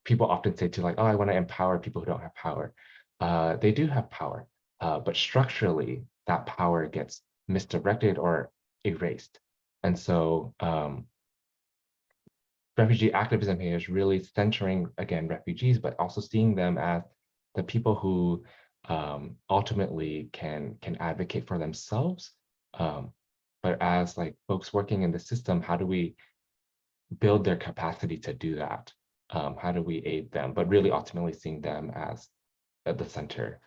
people often say to like, oh, I want to empower people who don't have power. They do have power, but structurally that power gets misdirected or erased. And so refugee activism here is really centering, again, refugees, but also seeing them as the people who ultimately can advocate for themselves. But as like folks working in the system, how do we build their capacity to do that? How do we aid them? But really ultimately seeing them as at the center.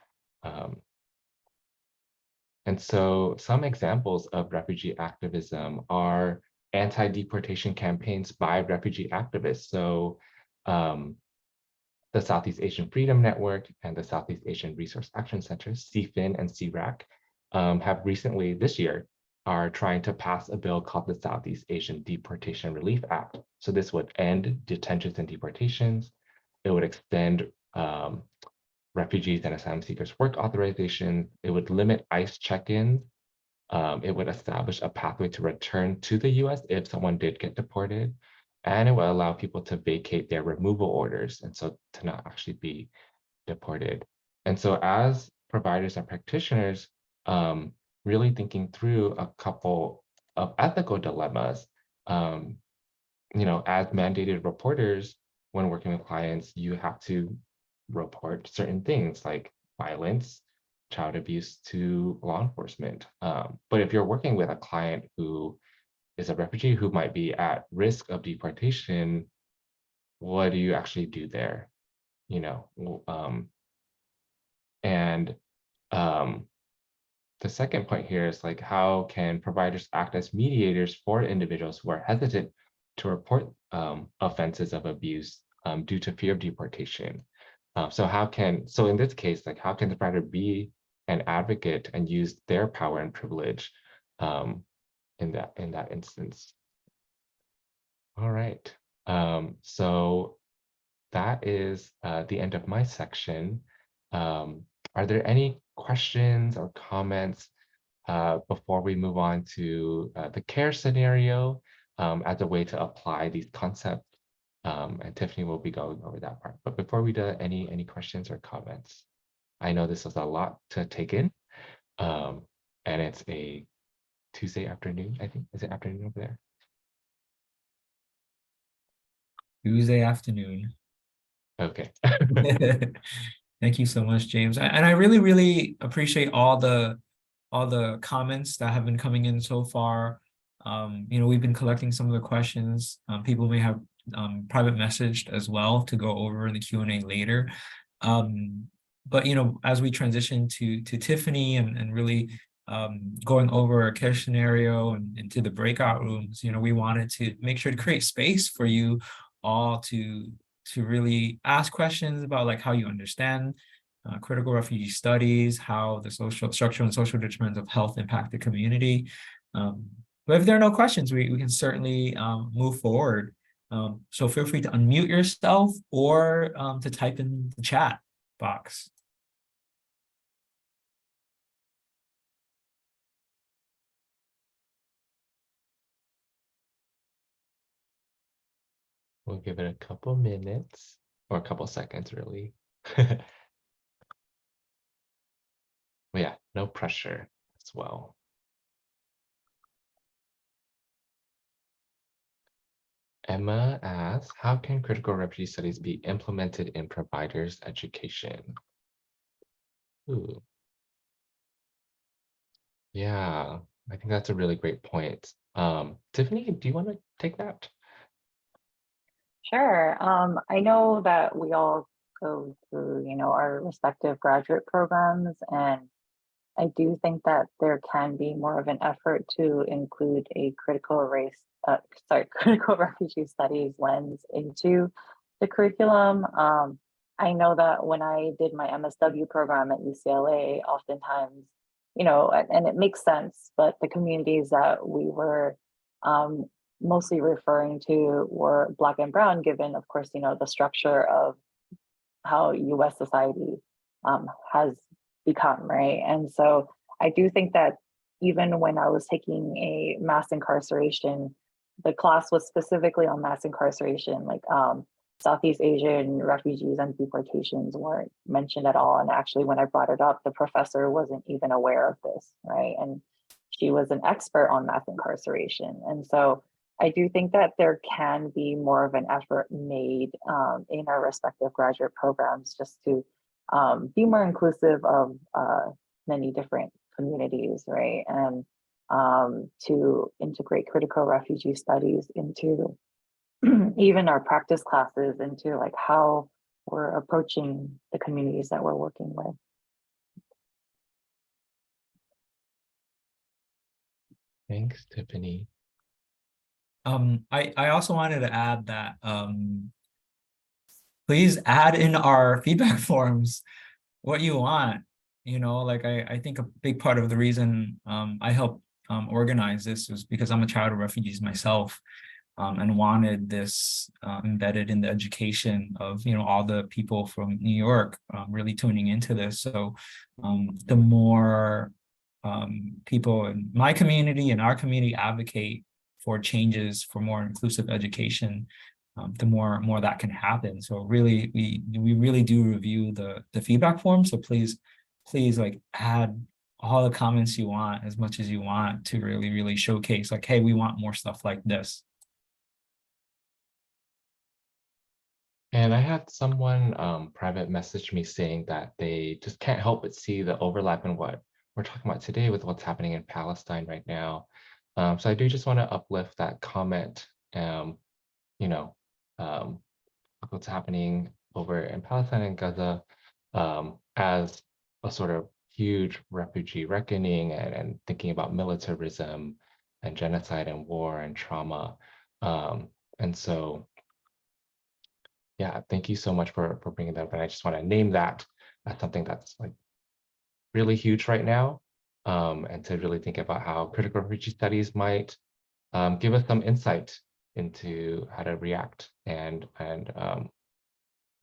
And so some examples of refugee activism are anti-deportation campaigns by refugee activists. So the Southeast Asian Freedom Network and the Southeast Asian Resource Action Center, CFIN and CRAC, have recently this year are trying to pass a bill called the Southeast Asian Deportation Relief Act. So this would end detentions and deportations. It would extend refugees and asylum seekers work authorization. It would limit ICE check-ins. It would establish a pathway to return to the US if someone did get deported. And it will allow people to vacate their removal orders, and so to not actually be deported. And so as providers and practitioners, really thinking through a couple of ethical dilemmas, as mandated reporters, when working with clients, you have to report certain things like violence, child abuse to law enforcement. But if you're working with a client who is a refugee who might be at risk of deportation, what do you actually do there? The second point here is like, how can providers act as mediators for individuals who are hesitant to report offenses of abuse due to fear of deportation? So in this case, like how can the provider be an advocate and use their power and privilege in that instance? All right. So that is the end of my section. Are there any questions or comments before we move on to the care scenario as a way to apply these concepts? And Tiffany will be going over that part. But before we do any questions or comments, I know this was a lot to take in, and it's a Tuesday afternoon, I think. Is it afternoon over there? Tuesday afternoon. Okay. Thank you so much, James. And I really, really appreciate all the comments that have been coming in so far. We've been collecting some of the questions. People may have private messaged as well to go over in the Q&A later. But as we transition to Tiffany and really going over a care scenario and into the breakout rooms, we wanted to make sure to create space for you all to really ask questions about like how you understand critical refugee studies, how the social structural and social determinants of health impact the community. But if there are no questions, we can certainly move forward. So feel free to unmute yourself or to type in the chat box. We'll give it a couple minutes or a couple seconds, really. Well, yeah, no pressure as well. Emma asks, how can critical refugee studies be implemented in providers' education? Ooh. Yeah, I think that's a really great point. Tiffany, do you want to take that? Sure. I know that we all go through, our respective graduate programs, and I do think that there can be more of an effort to include a critical refugee studies lens into the curriculum. I know that when I did my MSW program at UCLA, oftentimes, and it makes sense, but the communities that we were mostly referring to were Black and Brown, given, of course, the structure of how US society has become, right? And so I do think that even when I was taking a mass incarceration, the class was specifically on mass incarceration, like Southeast Asian refugees and deportations weren't mentioned at all. And actually, when I brought it up, the professor wasn't even aware of this, right? And she was an expert on mass incarceration. And so I do think that there can be more of an effort made in our respective graduate programs just to be more inclusive of many different communities, right? And to integrate critical refugee studies into even our practice classes, into like how we're approaching the communities that we're working with. Thanks, Tiffany. I also wanted to add that please add in our feedback forms what you want. Like I think a big part of the reason I helped organize this was because I'm a child of refugees myself, and wanted this embedded in the education of all the people from New York really tuning into this. So the more people in my community and our community advocate for changes for more inclusive education, the more that can happen. So really, we really do review the feedback form. So please like add all the comments you want, as much as you want, to really showcase like, hey, we want more stuff like this. And I had someone private message me saying that they just can't help but see the overlap in what we're talking about today with what's happening in Palestine right now. So I do just want to uplift that comment, what's happening over in Palestine and Gaza as a sort of huge refugee reckoning and thinking about militarism and genocide and war and trauma. And so, yeah, thank you so much for bringing that up. And I just want to name that as something that's like really huge right now, and to really think about how critical refugee studies might give us some insight into how to react and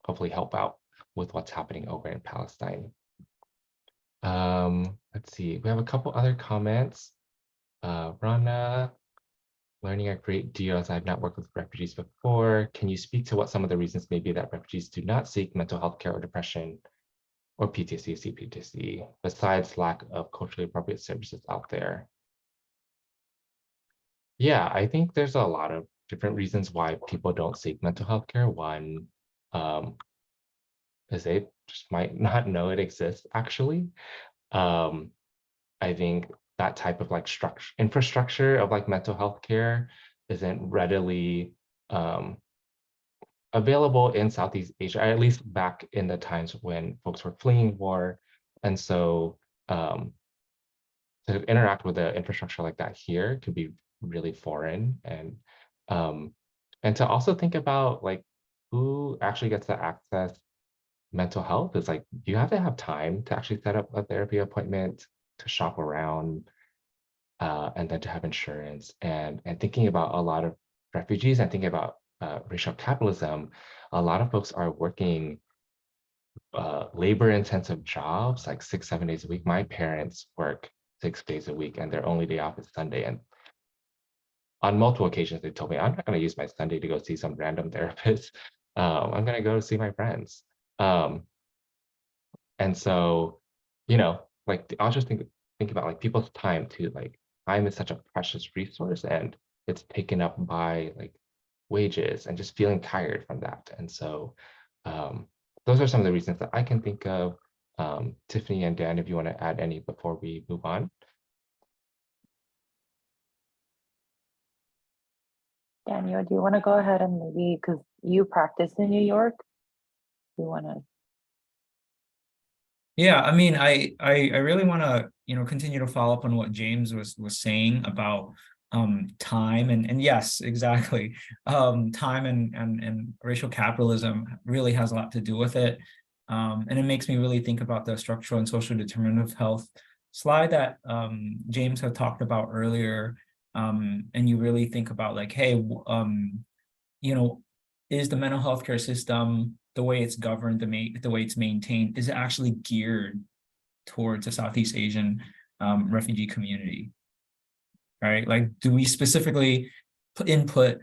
hopefully help out with what's happening over in Palestine. Let's see, we have a couple other comments. Rana, learning a great deal as I've not worked with refugees before. Can you speak to what some of the reasons may be that refugees do not seek mental health care or depression or PTSD, CPTSD, besides lack of culturally appropriate services out there? Yeah, I think there's a lot of different reasons why people don't seek mental health care. One is they just might not know it exists, actually. I think that type of like infrastructure of like mental health care isn't readily available in Southeast Asia, at least back in the times when folks were fleeing war. And so to interact with an infrastructure like that here could be really foreign. And to also think about like who actually gets to access mental health is like, you have to have time to actually set up a therapy appointment, to shop around, and then to have insurance. And thinking about a lot of refugees and thinking about racial capitalism, a lot of folks are working labor intensive jobs like 6-7 days a week. My parents work 6 days a week and their only day off is Sunday. And on multiple occasions, they told me, I'm not going to use my Sunday to go see some random therapist. I'm going to go see my friends. And so, like I'll just think about like people's time too. Like time is such a precious resource and it's taken up by like wages and just feeling tired from that. And so those are some of the reasons that I can think of. Tiffany and Dan, if you want to add any before we move on. Daniel, do you want to go ahead and maybe, because you practice in New York, you want to? Yeah, I mean, I really want to, continue to follow up on what James was saying about time and yes, exactly. Time and racial capitalism really has a lot to do with it. And it makes me really think about the structural and social determinant of health slide that James had talked about earlier. And you really think about like, hey, is the mental health care system, the way it's governed, the way it's maintained, is it actually geared towards a Southeast Asian refugee community, right? Like, do we specifically input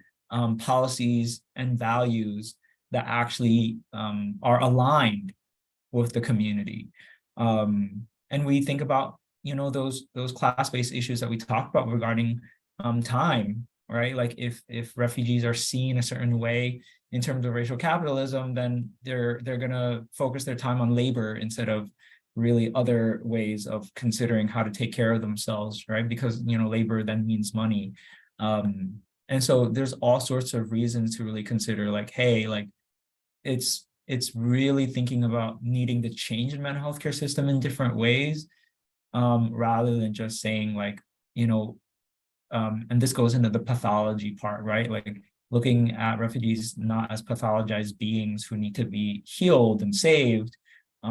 policies and values that actually are aligned with the community? And we think about, those class-based issues that we talked about regarding time, right? Like if refugees are seen a certain way in terms of racial capitalism, then they're gonna focus their time on labor instead of really other ways of considering how to take care of themselves, right? Because labor then means money. And so there's all sorts of reasons to really consider like, hey, like it's really thinking about needing to change the mental health care system in different ways, rather than just saying like, and this goes into the pathology part, right? Like looking at refugees not as pathologized beings who need to be healed and saved,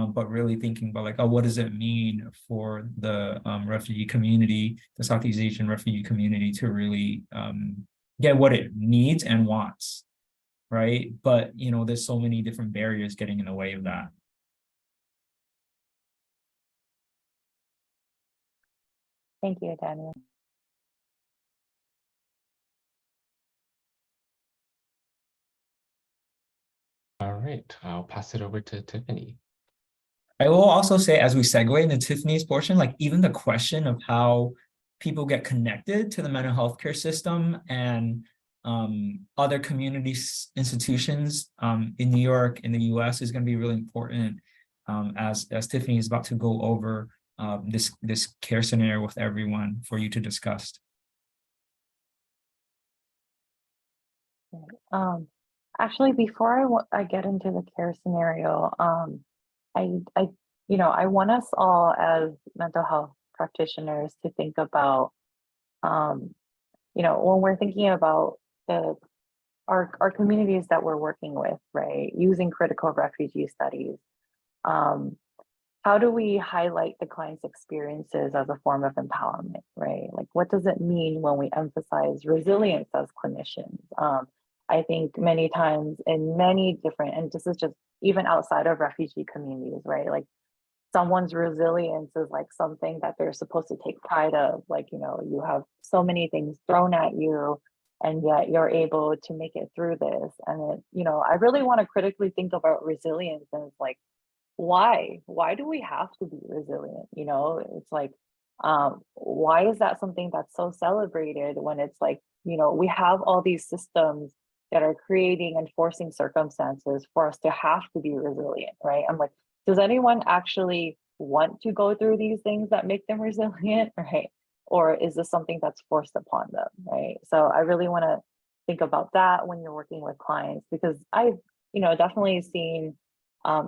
but really thinking about like, oh, what does it mean for the refugee community, the Southeast Asian refugee community to really get what it needs and wants, right? But, there's so many different barriers getting in the way of that. Thank you, Daniel. All right, I'll pass it over to Tiffany. I will also say, as we segue into Tiffany's portion, like even the question of how people get connected to the mental health care system and other community institutions in New York, in the US is going to be really important, as Tiffany is about to go over this care scenario with everyone for you to discuss. Actually, before I get into the care scenario, I want us all as mental health practitioners to think about, when we're thinking about our communities that we're working with, right? Using critical refugee studies, how do we highlight the client's experiences as a form of empowerment, right? Like, what does it mean when we emphasize resilience as clinicians? I think many times in many different, and this is just even outside of refugee communities, right? Like someone's resilience is like something that they're supposed to take pride of. Like, you have so many things thrown at you and yet you're able to make it through this. And I really want to critically think about resilience and it's like, why do we have to be resilient? It's like, why is that something that's so celebrated when it's like, we have all these systems that are creating and forcing circumstances for us to have to be resilient, right? I'm like, does anyone actually want to go through these things that make them resilient, right? Or is this something that's forced upon them, right? So I really want to think about that when you're working with clients, because I've, definitely seen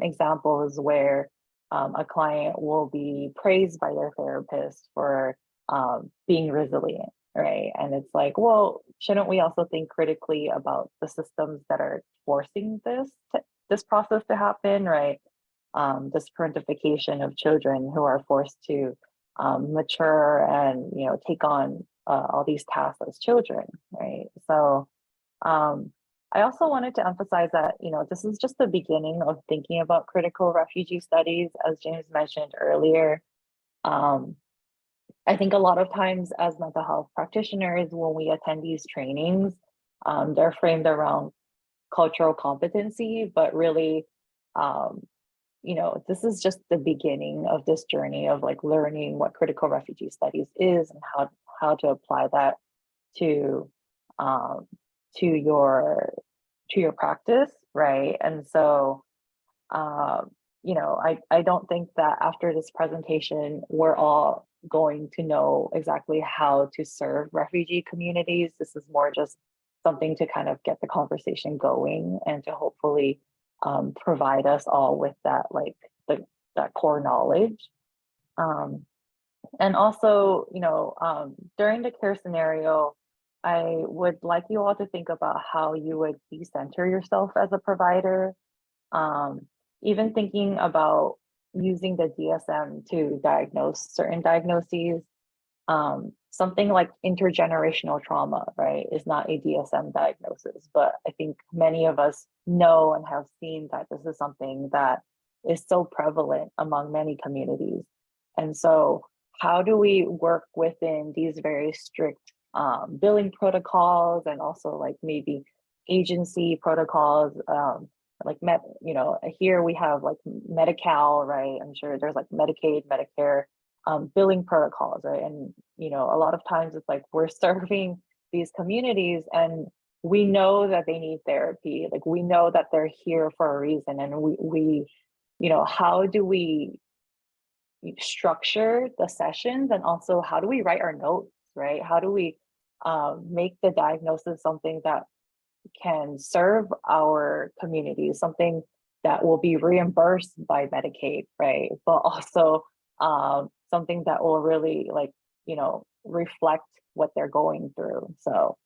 examples where a client will be praised by their therapist for being resilient, right? And it's like, well, shouldn't we also think critically about the systems that are forcing this process to happen, right? This parentification of children who are forced to mature and take on all these tasks as children, right? So I also wanted to emphasize that this is just the beginning of thinking about critical refugee studies, as James mentioned earlier. I think a lot of times as mental health practitioners, when we attend these trainings, they're framed around cultural competency, but really, this is just the beginning of this journey of like learning what critical refugee studies is and how to apply that to your practice, right? And so I don't think that after this presentation we're all going to know exactly how to serve refugee communities. This is more just something to kind of get the conversation going and to hopefully provide us all with that, like that core knowledge. And also, during the care scenario, I would like you all to think about how you would decenter yourself as a provider. Even thinking about using the DSM to diagnose certain diagnoses. Something like intergenerational trauma, right, is not a DSM diagnosis, but I think many of us know and have seen that this is something that is so prevalent among many communities. And so how do we work within these very strict billing protocols and also like maybe agency protocols, like here we have like Medi-Cal, right? I'm sure there's like Medicaid, Medicare, billing protocols, right? And a lot of times it's like we're serving these communities and we know that they need therapy, like we know that they're here for a reason, and we how do we structure the sessions, and also how do we write our notes, right? How do we make the diagnosis something that can serve our community, something that will be reimbursed by Medicaid, right? But also something that will really reflect what they're going through. So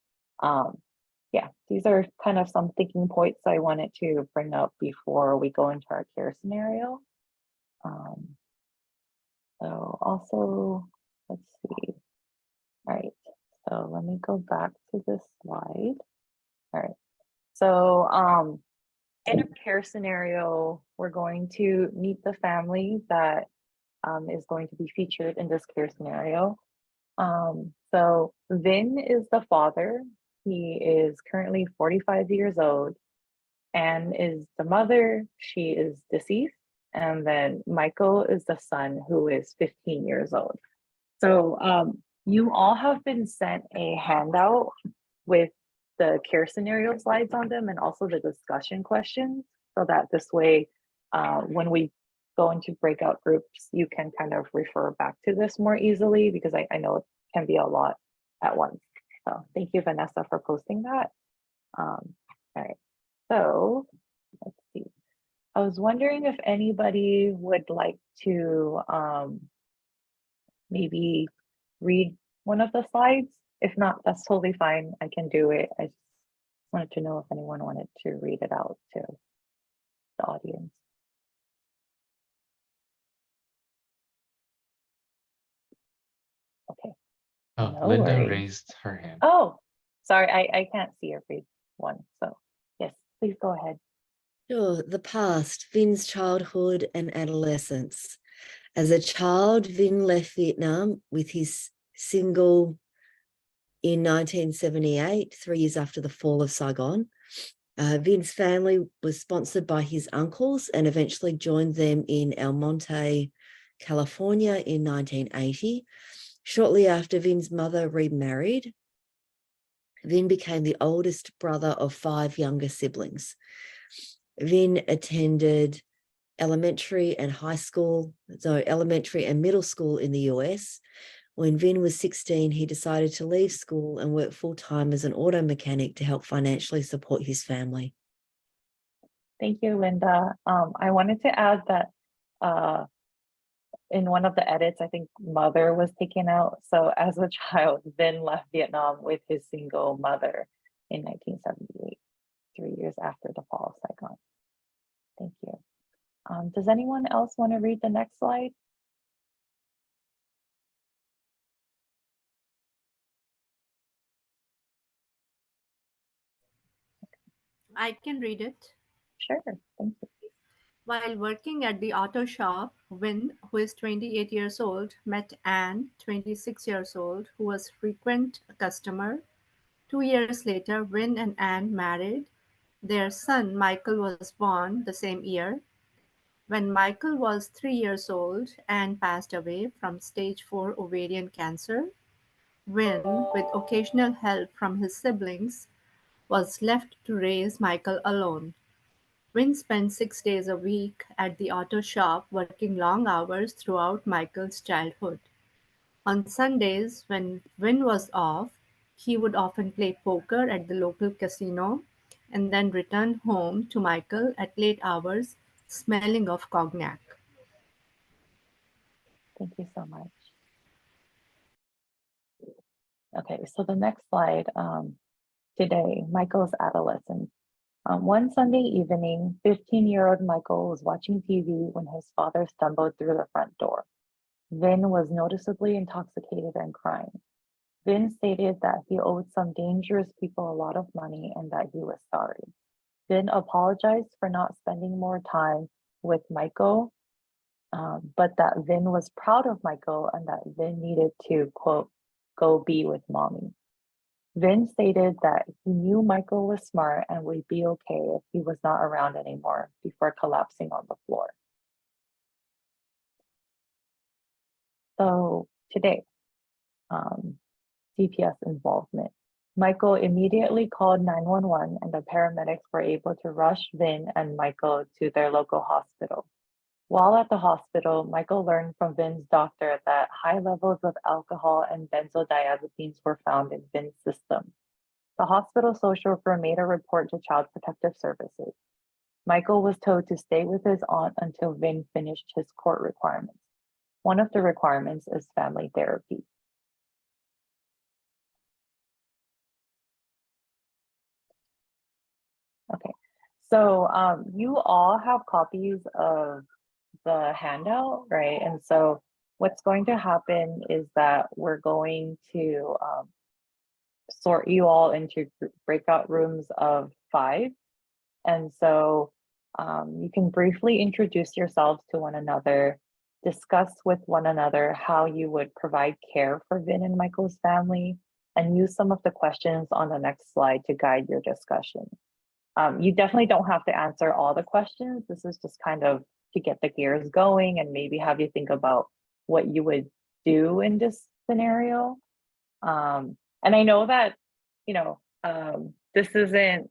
yeah, these are kind of some thinking points I wanted to bring up before we go into our care scenario. So also, let's see. All right, so let me go back to this slide. All right, so in a care scenario, we're going to meet the family that is going to be featured in this care scenario. So Vin is the father. He is currently 45 years old. Anne is the mother. She is deceased. And then Michael is the son, who is 15 years old. So you all have been sent a handout with the care scenario slides on them and also the discussion questions, so that this way, when we go into breakout groups, you can kind of refer back to this more easily, because I know it can be a lot at once. So thank you, Vanessa, for posting that. All right, so let's see. I was wondering if anybody would like to maybe read one of the slides. If not, that's totally fine. I can do it. I just wanted to know if anyone wanted to read it out to the audience. Okay. Oh, No Linda worries. raised her hand. Oh, sorry, I can't see everyone. So yes, please go ahead. Sure. The past, Vin's childhood and adolescence. As a child, Vin left Vietnam with his single in 1978, 3 years after the fall of Saigon. Vin's family was sponsored by his uncles and eventually joined them in El Monte, California in 1980. Shortly after Vin's mother remarried, Vin became the oldest brother of 5 younger siblings. Vin attended elementary and middle school in the US, When Vin was 16, he decided to leave school and work full-time as an auto mechanic to help financially support his family. Thank you, Linda. I wanted to add that in one of the edits, I think mother was taken out. So as a child, Vin left Vietnam with his single mother in 1978, 3 years after the fall of Saigon. Thank you. Does anyone else want to read the next slide? I can read it. Sure, thank you. While working at the auto shop, Win, who is 28 years old, met Anne, 26 years old, who was a frequent customer. 2 years later, Win and Anne married. Their son, Michael, was born the same year. When Michael was 3 years old, Anne passed away from stage 4 ovarian cancer. Win, with occasional help from his siblings, was left to raise Michael alone. Win spent 6 days a week at the auto shop working long hours throughout Michael's childhood. On Sundays, when Win was off, he would often play poker at the local casino and then return home to Michael at late hours, smelling of cognac. Thank you so much. Okay, so the next slide, today, Michael's adolescence. One Sunday evening, 15-year-old Michael was watching TV when his father stumbled through the front door. Vin was noticeably intoxicated and crying. Vin stated that he owed some dangerous people a lot of money and that he was sorry. Vin apologized for not spending more time with Michael, but that Vin was proud of Michael and that Vin needed to, quote, go be with mommy. Vin stated that he knew Michael was smart and would be okay if he was not around anymore before collapsing on the floor. So today, CPS involvement. Michael immediately called 911 and the paramedics were able to rush Vin and Michael to their local hospital. While at the hospital, Michael learned from Vin's doctor that high levels of alcohol and benzodiazepines were found in Vin's system. The hospital social worker made a report to Child Protective Services. Michael was told to stay with his aunt until Vin finished his court requirements. One of the requirements is family therapy. Okay, so you all have copies of the handout, right? And so what's going to happen is that we're going to sort you all into breakout rooms of 5. And so you can briefly introduce yourselves to one another, discuss with one another how you would provide care for Vin and Michael's family, and use some of the questions on the next slide to guide your discussion. You definitely don't have to answer all the questions. This is just kind of to get the gears going and maybe have you think about what you would do in this scenario. And I know that, you know, this isn't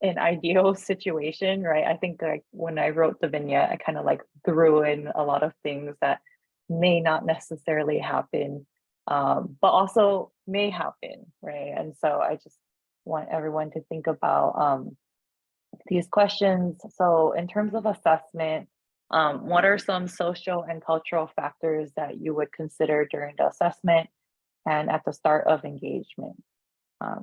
an ideal situation, right? I think like when I wrote the vignette, I kind of like threw in a lot of things that may not necessarily happen, but also may happen, right? And so I just want everyone to think about these questions. So in terms of assessment, what are some social and cultural factors that you would consider during the assessment and at the start of engagement?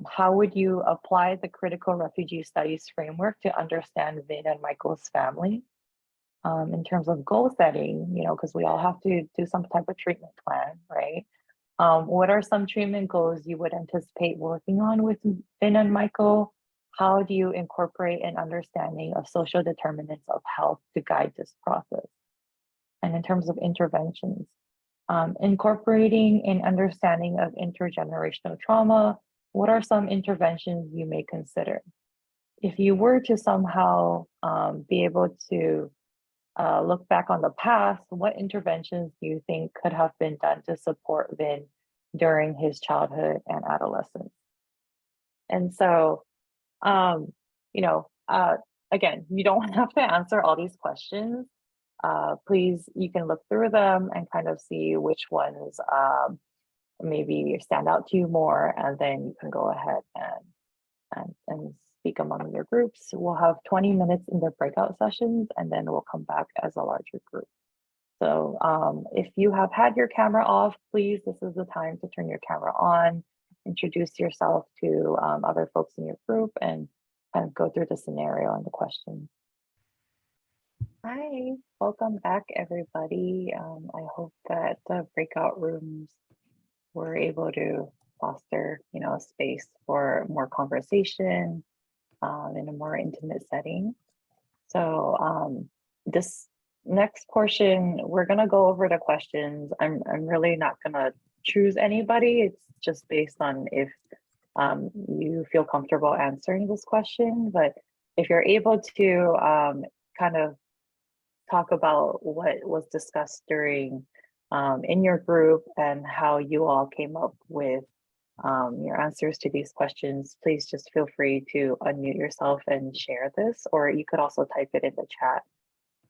How would you apply the critical refugee studies framework to understand Vin and Michael's family? In terms of goal setting, you know, because we all have to do some type of treatment plan, right? What are some treatment goals you would anticipate working on with Vin and Michael? How do you incorporate an understanding of social determinants of health to guide this process? And in terms of interventions, incorporating an understanding of intergenerational trauma, what are some interventions you may consider? If you were to somehow be able to look back on the past, what interventions do you think could have been done to support Vin during his childhood and adolescence? And so, you know, again, you don't have to answer all these questions, please, you can look through them and kind of see which ones maybe stand out to you more, and then you can go ahead and speak among your groups. We'll have 20 minutes in the breakout sessions, and then we'll come back as a larger group. So if you have had your camera off, please, this is the time to turn your camera on, introduce yourself to other folks in your group, and kind of go through the scenario and the questions. Hi, welcome back, everybody. I hope that the breakout rooms were able to foster, a space for more conversation in a more intimate setting. So this next portion, we're gonna go over the questions. I'm really not gonna choose anybody. It's just based on if you feel comfortable answering this question. But if you're able to kind of talk about what was discussed during in your group and how you all came up with your answers to these questions, please just feel free to unmute yourself and share this, or you could also type it in the chat.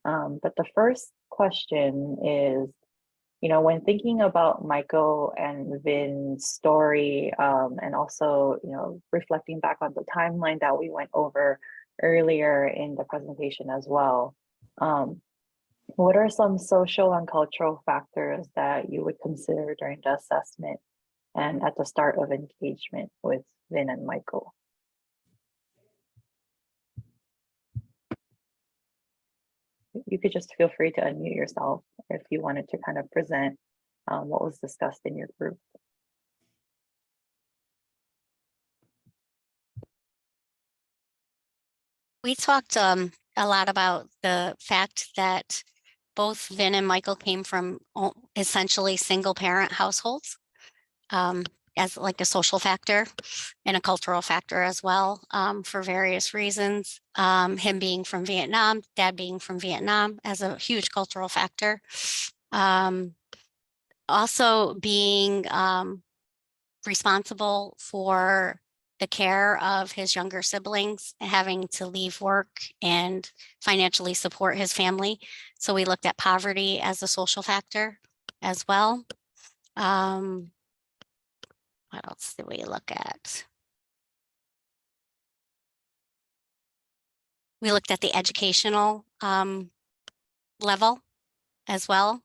But the first question is, when thinking about Michael and Vin's story, and also, reflecting back on the timeline that we went over earlier in the presentation as well, what are some social and cultural factors that you would consider during the assessment and at the start of engagement with Vin and Michael? You could just feel free to unmute yourself if you wanted to kind of present what was discussed in your group. We talked a lot about the fact that both Vin and Michael came from essentially single parent households, as like a social factor and a cultural factor as well, for various reasons. Him being from Vietnam, dad being from Vietnam as a huge cultural factor. Also being responsible for the care of his younger siblings, having to leave work and financially support his family. So we looked at poverty as a social factor as well. What else did we look at? We looked at the educational level as well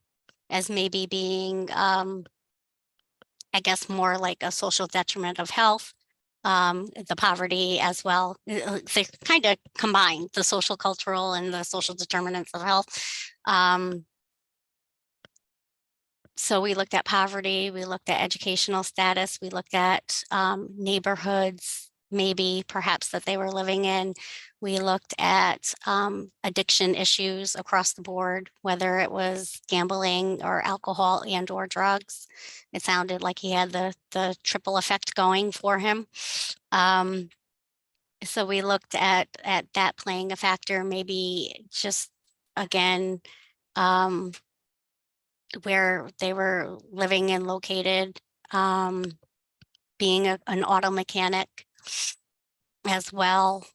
as maybe being, I guess, more like a social detriment of health. The poverty as well. They kind of combine the social, cultural, and the social determinants of health. So we looked at poverty, we looked at educational status, we looked at neighborhoods, maybe perhaps that they were living in. We looked at addiction issues across the board, whether it was gambling or alcohol and or drugs. It sounded like he had the triple effect going for him. So we looked at that playing a factor, maybe just again, where they were living and located, being an auto mechanic as well,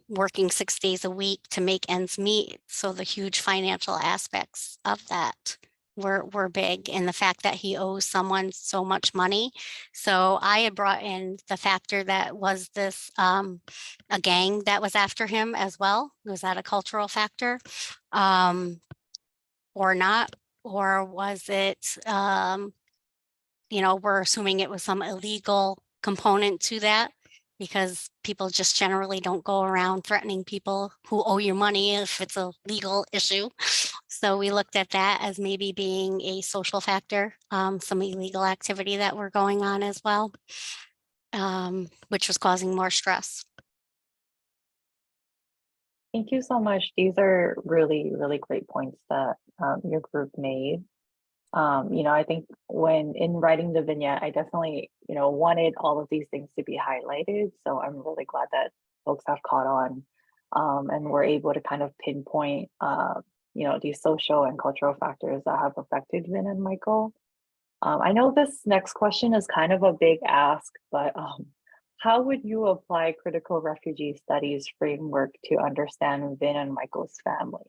working 6 days a week to make ends meet. So the huge financial aspects of that were big, and the fact that he owes someone so much money. So I had brought in the factor that was this a gang that was after him as well. Was that a cultural factor or not? Or was it, we're assuming it was some illegal component to that, because people just generally don't go around threatening people who owe you money if it's a legal issue. So we looked at that as maybe being a social factor, some illegal activity that were going on as well, which was causing more stress. Thank you so much. These are really, really great points that your group made. I think when in writing the vignette, I definitely, wanted all of these things to be highlighted. So I'm really glad that folks have caught on and were able to kind of pinpoint, these social and cultural factors that have affected Vin and Michael. I know this next question is kind of a big ask, but how would you apply critical refugee studies framework to understand Vin and Michael's family?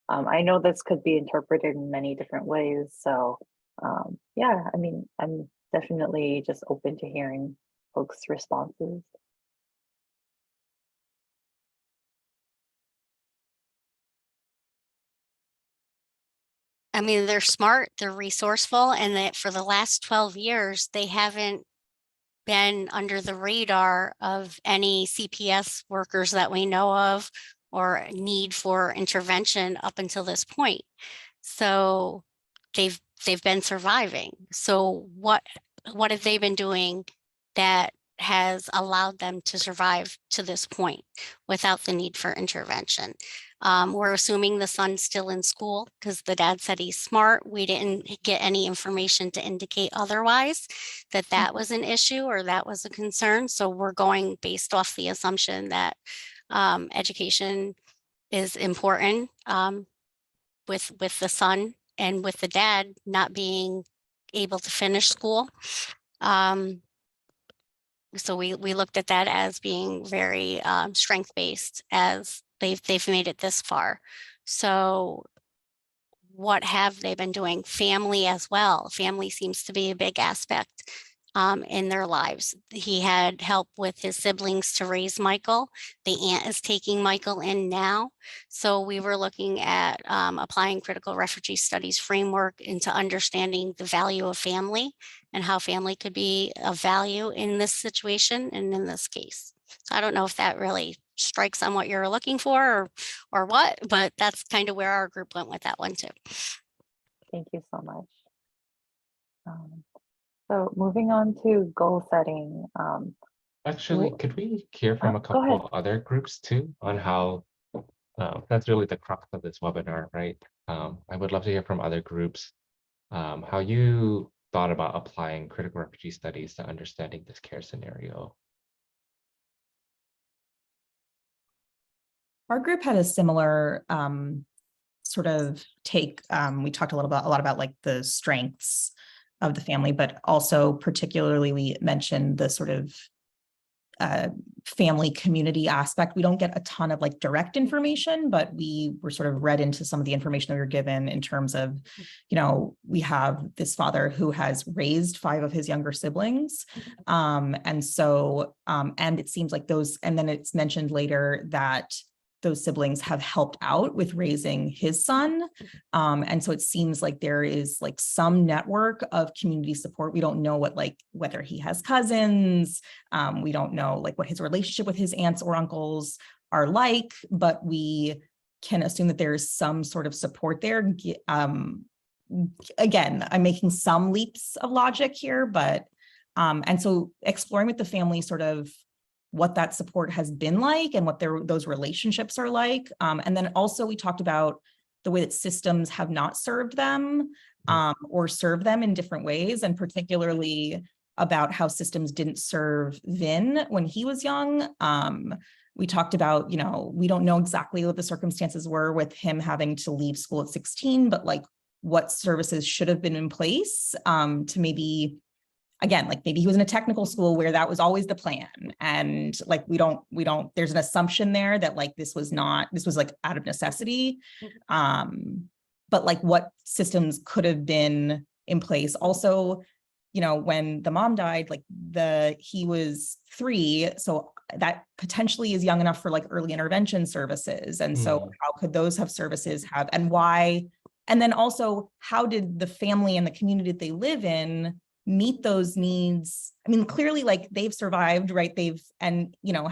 I know this could be interpreted in many different ways. So yeah, I mean, I'm definitely just open to hearing folks' responses. I mean, they're smart, they're resourceful, and that for the last 12 years, they haven't been under the radar of any CPS workers that we know of or need for intervention up until this point. So they've been surviving. So what have they been doing that has allowed them to survive to this point without the need for intervention? We're assuming the son's still in school because the dad said he's smart. We didn't get any information to indicate otherwise that was an issue or that was a concern. So we're going based off the assumption that education is important with the son and with the dad not being able to finish school. So we looked at that as being very strength-based, as they've made it this far. So what have they been doing? Family as well. Family seems to be a big aspect in their lives. He had help with his siblings to raise Michael. The aunt is taking Michael in now. So we were looking at applying critical refugee studies framework into understanding the value of family and how family could be of value in this situation and in this case. So I don't know if that really strikes on what you're looking for or what, but that's kind of where our group went with that one too. Thank you so much. So moving on to goal setting. Actually, could we hear from a go ahead. couple other groups too on how that's really the crux of this webinar, right? I would love to hear from other groups how you thought about applying critical refugee studies to understanding this care scenario. Our group had a similar sort of take. We talked a lot about like the strengths of the family, but also particularly we mentioned the sort of family community aspect. We don't get a ton of like direct information, but we were sort of read into some of the information that we were given in terms of, you know, we have this father who has raised 5 of his younger siblings. And so, and it seems like those, and then it's mentioned later that those siblings have helped out with raising his son. And so it seems like there is like some network of community support. We don't know what, like, whether he has cousins. We don't know like what his relationship with his aunts or uncles are like, but we can assume that there is some sort of support there. Again, I'm making some leaps of logic here, but, and so exploring with the family sort of what that support has been like and what those relationships are like. And then also we talked about the way that systems have not served them or served them in different ways, and particularly about how systems didn't serve Vin when he was young. We talked about, you know, we don't know exactly what the circumstances were with him having to leave school at 16, but like what services should have been in place to maybe, again, like maybe he was in a technical school where that was always the plan. And like, we don't, there's an assumption there that like, this was like out of necessity. But like what systems could have been in place. Also, you know, when the mom died, like he was 3. So that potentially is young enough for like early intervention services. And so how could those have services have, and why? And then also, how did the family and the community that they live in meet those needs? I mean, clearly, like they've survived, right? And, you know,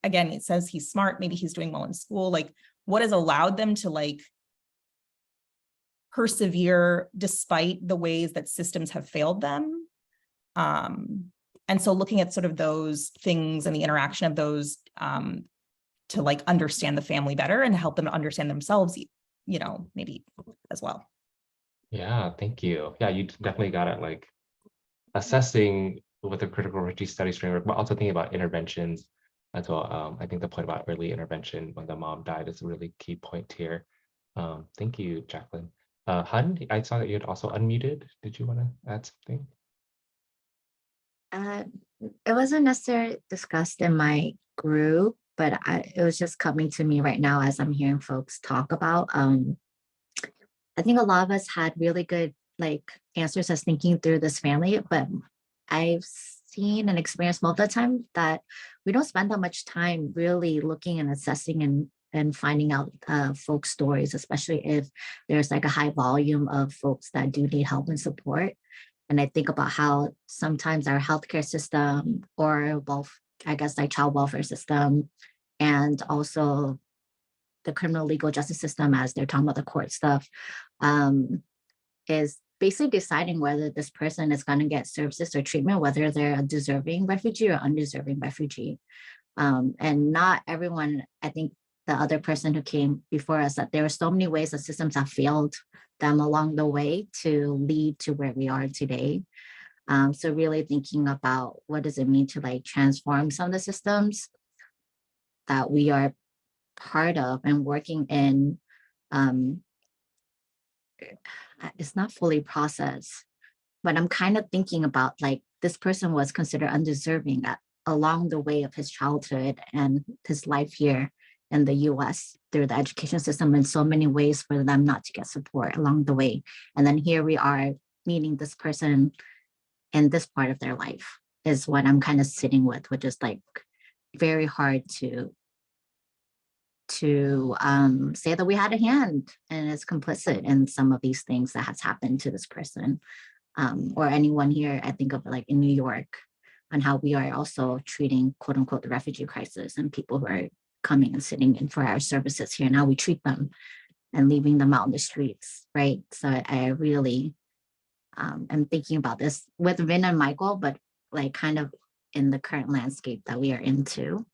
again, it says he's smart, maybe he's doing well in school. Like what has allowed them to like persevere despite the ways that systems have failed them? And so looking at sort of those things and the interaction of those to like understand the family better and help them understand themselves, you know, maybe as well. Yeah, thank you. Yeah, you definitely got it. Like assessing with the critical refugee studies framework, but also thinking about interventions as well. I think the point about early intervention when the mom died is a really key point here. Thank you, Jacqueline. Hun, I saw that you had also unmuted. Did you want to add something? It wasn't necessarily discussed in my group, but it was just coming to me right now as I'm hearing folks talk about. I think a lot of us had really good like answers as thinking through this family, but I've seen and experienced most of the time that we don't spend that much time really looking and assessing and finding out folks' stories, especially if there's like a high volume of folks that do need help and support. And I think about how sometimes our healthcare system or both, I guess like child welfare system and also the criminal legal justice system, as they're talking about the court stuff, is basically deciding whether this person is going to get services or treatment, whether they're a deserving refugee or undeserving refugee. And not everyone, I think the other person who came before us, that there are so many ways that systems have failed them along the way to lead to where we are today. So really thinking about what does it mean to like transform some of the systems that we are part of and working in. It's not fully processed, but I'm kind of thinking about like this person was considered undeserving along the way of his childhood and his life here in the US through the education system in so many ways for them not to get support along the way. And then here we are meeting this person in this part of their life is what I'm kind of sitting with, which is like very hard to say that we had a hand and is complicit in some of these things that has happened to this person, or anyone here. I think of like in New York on how we are also treating quote unquote the refugee crisis and people who are coming and sitting in for our services here. Now we treat them and leaving them out in the streets, right? So I really am thinking about this with Vin and Michael, but like kind of in the current landscape that we are into.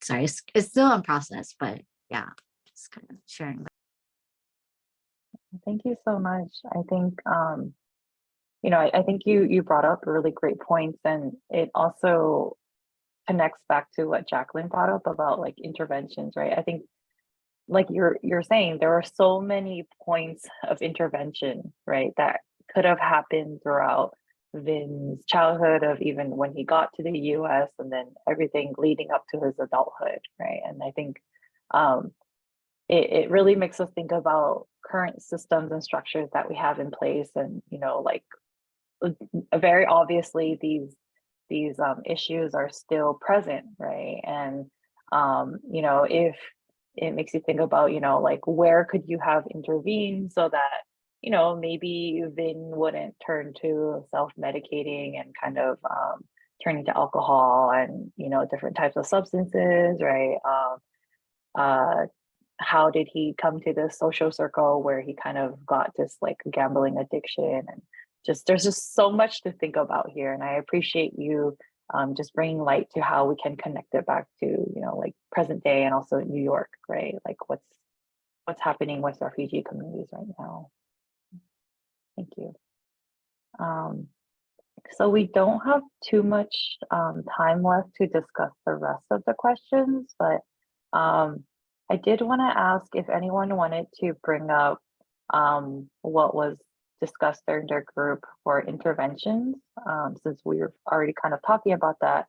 Sorry, it's still in process, but yeah, just kind of sharing that. Thank you so much. I think, you know, I think you brought up really great points, and it also connects back to what Jacqueline brought up about like interventions, right? I think like you're saying, there are so many points of intervention, right, that could have happened throughout Vin's childhood, of even when he got to the US, and then everything leading up to his adulthood, right? And I think it really makes us think about current systems and structures that we have in place, and you know, like very obviously these issues are still present, right? And you know, if it makes you think about, you know, like where could you have intervened so that, you know, maybe Vin wouldn't turn to self-medicating and kind of turning to alcohol and, you know, different types of substances, right? How did he come to this social circle where he kind of got this like gambling addiction, and just there's just so much to think about here. And I appreciate you just bringing light to how we can connect it back to, you know, like present day and also New York, right? Like what's happening with refugee communities right now. Thank you. So we don't have too much time left to discuss the rest of the questions, but I did want to ask if anyone wanted to bring up what was discussed during their group for interventions, since we were already kind of talking about that.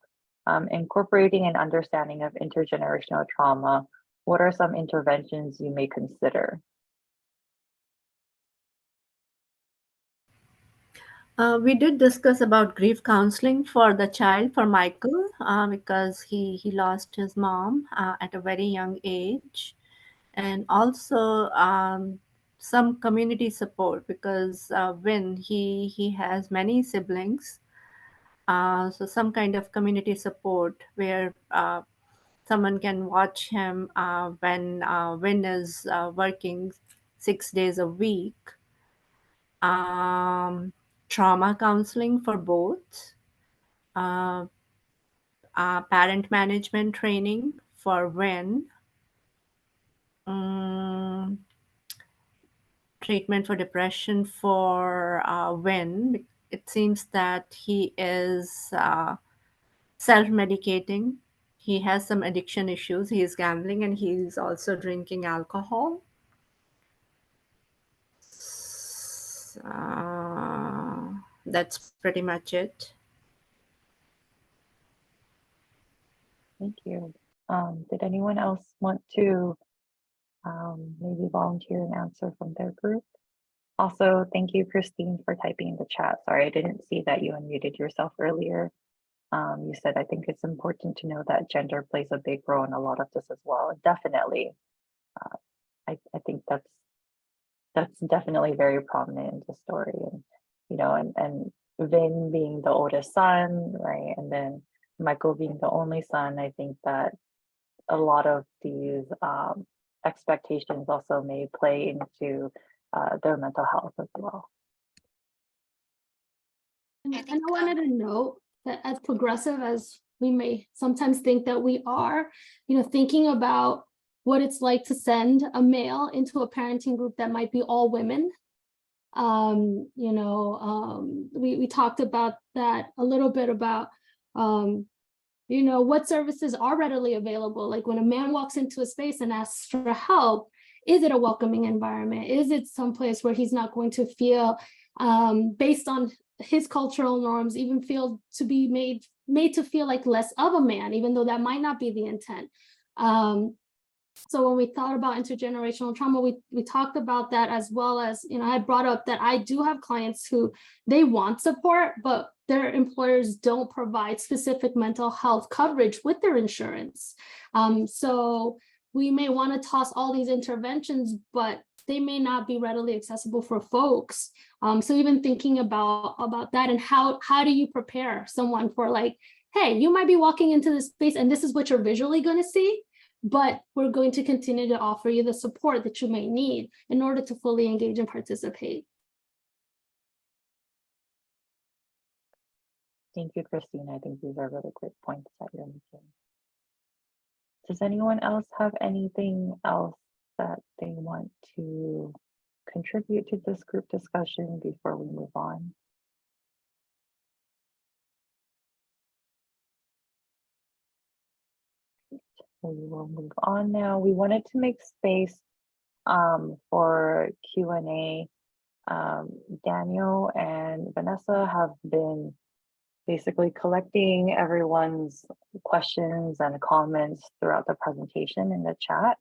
Incorporating an understanding of intergenerational trauma, what are some interventions you may consider? We did discuss about grief counseling for the child, for Michael, because he lost his mom at a very young age, and also some community support, because when he has many siblings, so some kind of community support where someone can watch him when is working 6 days a week. Trauma counseling for both, uh, parent management training for when, treatment for depression for when it seems that he is self-medicating. He has some addiction issues. He is gambling and he's also drinking alcohol. That's pretty much it. Thank you. Did anyone else want to maybe volunteer an answer from their group? Also, thank you, Christine, for typing in the chat. Sorry, I didn't see that you unmuted yourself earlier. You said, I think it's important to know that gender plays a big role in a lot of this as well. And definitely, I think that's definitely very prominent in the story. And, you know, and Vin being the oldest son, right? And then Michael being the only son, I think that a lot of these expectations also may play into their mental health as well. I And think, I wanted to note that as progressive as we may sometimes think that we are, you know, thinking about what it's like to send a male into a parenting group that might be all women. We talked about that a little bit about, you know, what services are readily available. Like when a man walks into a space and asks for help, is it a welcoming environment? Is it someplace where he's not going to feel, based on his cultural norms, even feel to be made to feel like less of a man, even though that might not be the intent. So when we thought about intergenerational trauma, we talked about that, as well as, you know, I brought up that I do have clients who they want support, but their employers don't provide specific mental health coverage with their insurance. So we may want to toss all these interventions, but they may not be readily accessible for folks. So even thinking about that, and how do you prepare someone for, like, hey, you might be walking into this space and this is what you're visually going to see, but we're going to continue to offer you the support that you may need in order to fully engage and participate. Thank you, Christine. I think these are really great points that you're making. Does anyone else have anything else that they want to contribute to this group discussion before we move on? We will move on now. We wanted to make space for Q&A. Daniel and Vanessa have been basically collecting everyone's questions and comments throughout the presentation in the chat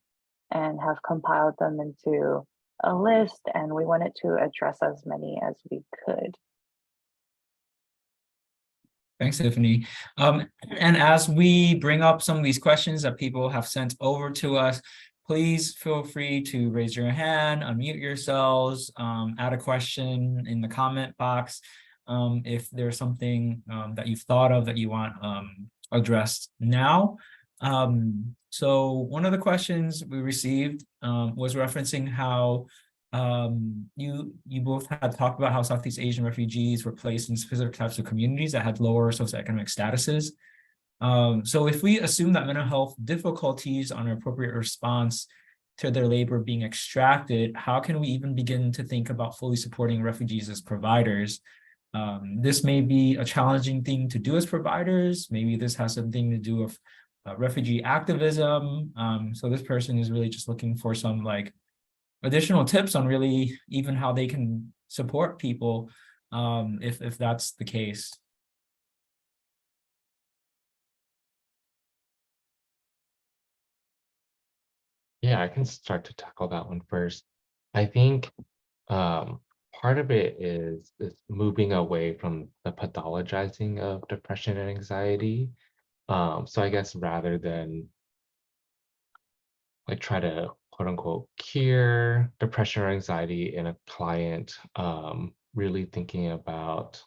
and have compiled them into a list, and we wanted to address as many as we could. Thanks, Tiffany. And as we bring up some of these questions that people have sent over to us, please feel free to raise your hand, unmute yourselves, add a question in the comment box. If there's something that you've thought of that you want addressed now. So one of the questions we received was referencing how you both had talked about how Southeast Asian refugees were placed in specific types of communities that had lower socioeconomic statuses. So if we assume that mental health difficulties are an appropriate response to their labor being extracted, how can we even begin to think about fully supporting refugees as providers? This may be a challenging thing to do as providers. Maybe this has something to do with refugee activism. So this person is really just looking for some additional tips on really even how they can support people if that's the case. Yeah, I can start to tackle that one first. I think part of it is moving away from the pathologizing of depression and anxiety. So I guess rather than try to quote unquote cure depression or anxiety in a client, really thinking about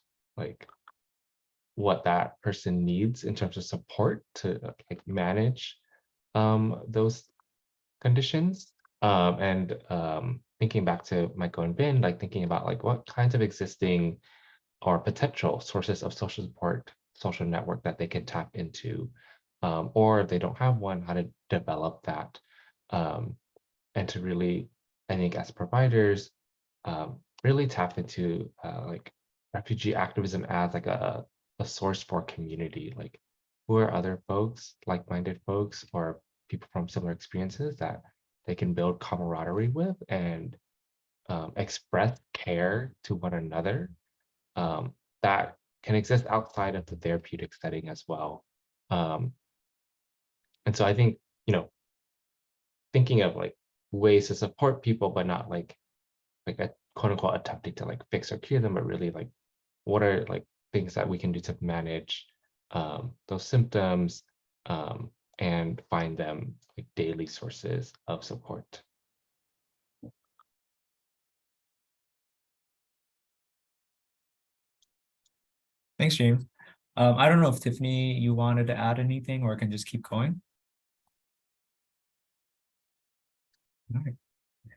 what that person needs in terms of support to manage those conditions, and thinking back to Michael and Ben, thinking about what kinds of existing or potential sources of social support, social network that they can tap into, or if they don't have one, how to develop that, and to really, I think as providers, really tap into refugee activism as a source for community, who are other folks, like-minded folks, or people from similar experiences that they can build camaraderie with and express care to one another, that can exist outside of the therapeutic setting as well. And so I think, thinking of like ways to support people, but not like a quote unquote attempting to like fix or cure them, but really like what are like things that we can do to manage those symptoms and find them like daily sources of support. Thanks, James. I don't know if Tiffany, you wanted to add anything, or I can just keep going. All right.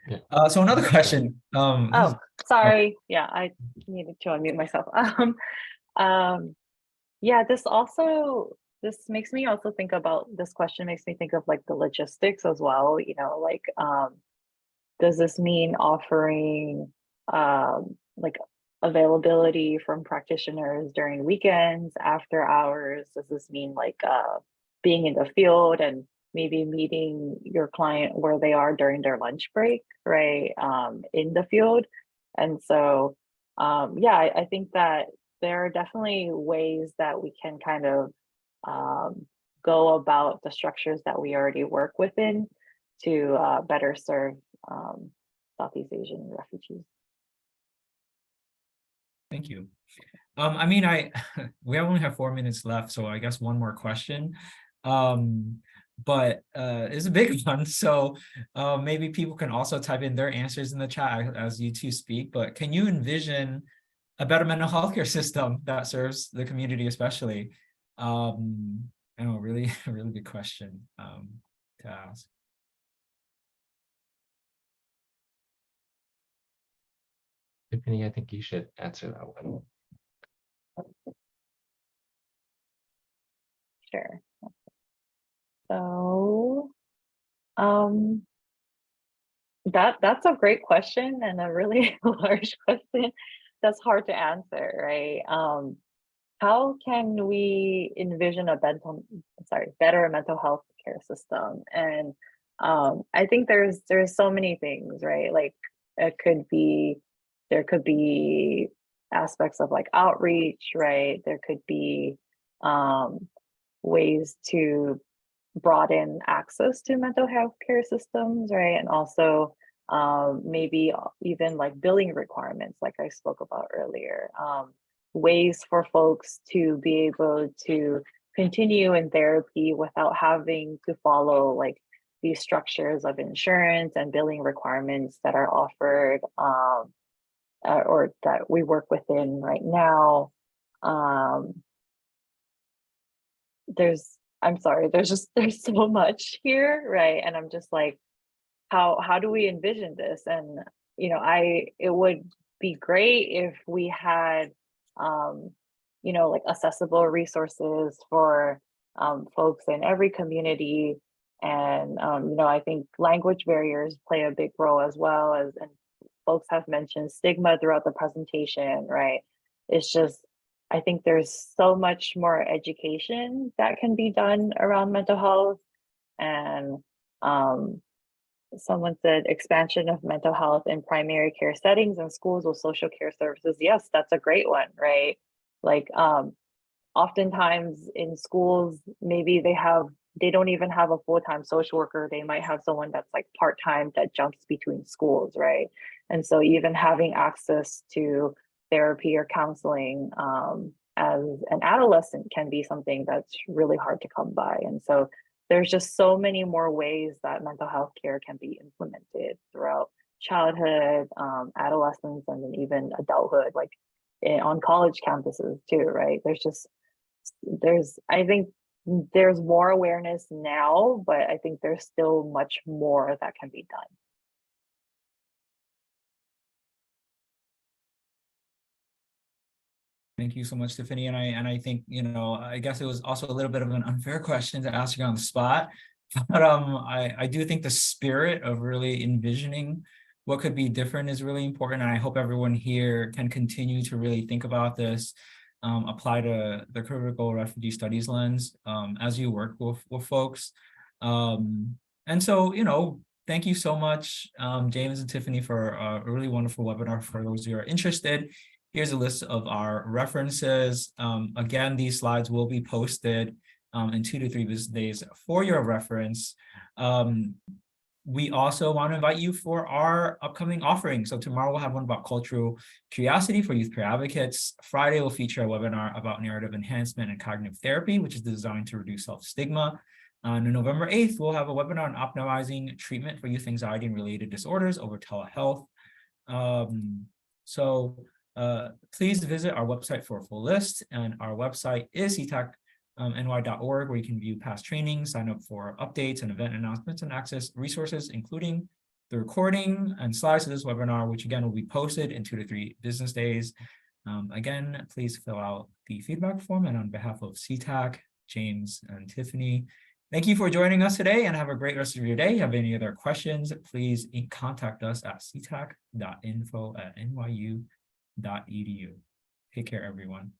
Yeah. So another question. Oh, sorry. Yeah, I needed to unmute myself. Yeah, this makes me also think about, this question makes me think of like the logistics as well, like does this mean offering like availability from practitioners during weekends, after hours? Does this mean like being in the field and maybe meeting your client where they are during their lunch break, right? In the field. And so yeah, I think that there are definitely ways that we can kind of go about the structures that we already work within to better serve Southeast Asian refugees. Thank you. I mean, we only have 4 minutes left, so I guess one more question. But it's a big one, so maybe people can also type in their answers in the chat as you two speak. But can you envision a better mental health care system that serves the community, especially? I know, really, really good question to ask. Tiffany, I think you should answer that one. Sure. So that's a great question and a really large question that's hard to answer, right? How can we envision a better mental health care system? And I think there's so many things, right? Like there could be aspects of like outreach, right? There could be ways to broaden access to mental health care systems, right? And also maybe even like billing requirements, like I spoke about earlier. Ways for folks to be able to continue in therapy without having to follow like these structures of insurance and billing requirements that are offered or that we work within right now. I'm sorry, there's so much here, right? And I'm just like, how do we envision this? And it would be great if we had like accessible resources for folks in every community. And I think language barriers play a big role as well, and folks have mentioned stigma throughout the presentation, right? It's just, I think there's so much more education that can be done around mental health. And someone said expansion of mental health in primary care settings and schools with social care services. Yes, that's a great one, right? Like oftentimes in schools, maybe they don't even have a full-time social worker. They might have someone that's like part-time that jumps between schools, right? And so even having access to therapy or counseling as an adolescent can be something that's really hard to come by. And so there's just so many more ways that mental health care can be implemented throughout childhood, adolescence, and then even adulthood, like on college campuses too, right? I think there's more awareness now, but I think there's still much more that can be done. Thank you so much, Tiffany. And I think, I guess it was also a little bit of an unfair question to ask you on the spot. But I do think the spirit of really envisioning what could be different is really important. And I hope everyone here can continue to really think about this, apply to the critical refugee studies lens as you work with folks. And so, thank you so much, James and Tiffany, for a really wonderful webinar. For those who are interested, here's a list of our references. Again, these slides will be posted in 2 to 3 business days for your reference. We also want to invite you for our upcoming offering. So tomorrow we'll have one about cultural curiosity for youth peer advocates. Friday will feature a webinar about narrative enhancement and cognitive therapy, which is designed to reduce self-stigma. On November 8th, we'll have a webinar on optimizing treatment for youth anxiety and related disorders over telehealth. Please visit our website for a full list, and our website is ctac.ny.org, where you can view past trainings, sign up for updates and event announcements, and access resources, including the recording and slides of this webinar, which again will be posted in 2 to 3 business days. Again, please fill out the feedback form, and on behalf of CTAC, James and Tiffany, thank you for joining us today, and have a great rest of your day. Have any other questions, please contact us at ctac.info@nyu.edu. Take care, everyone.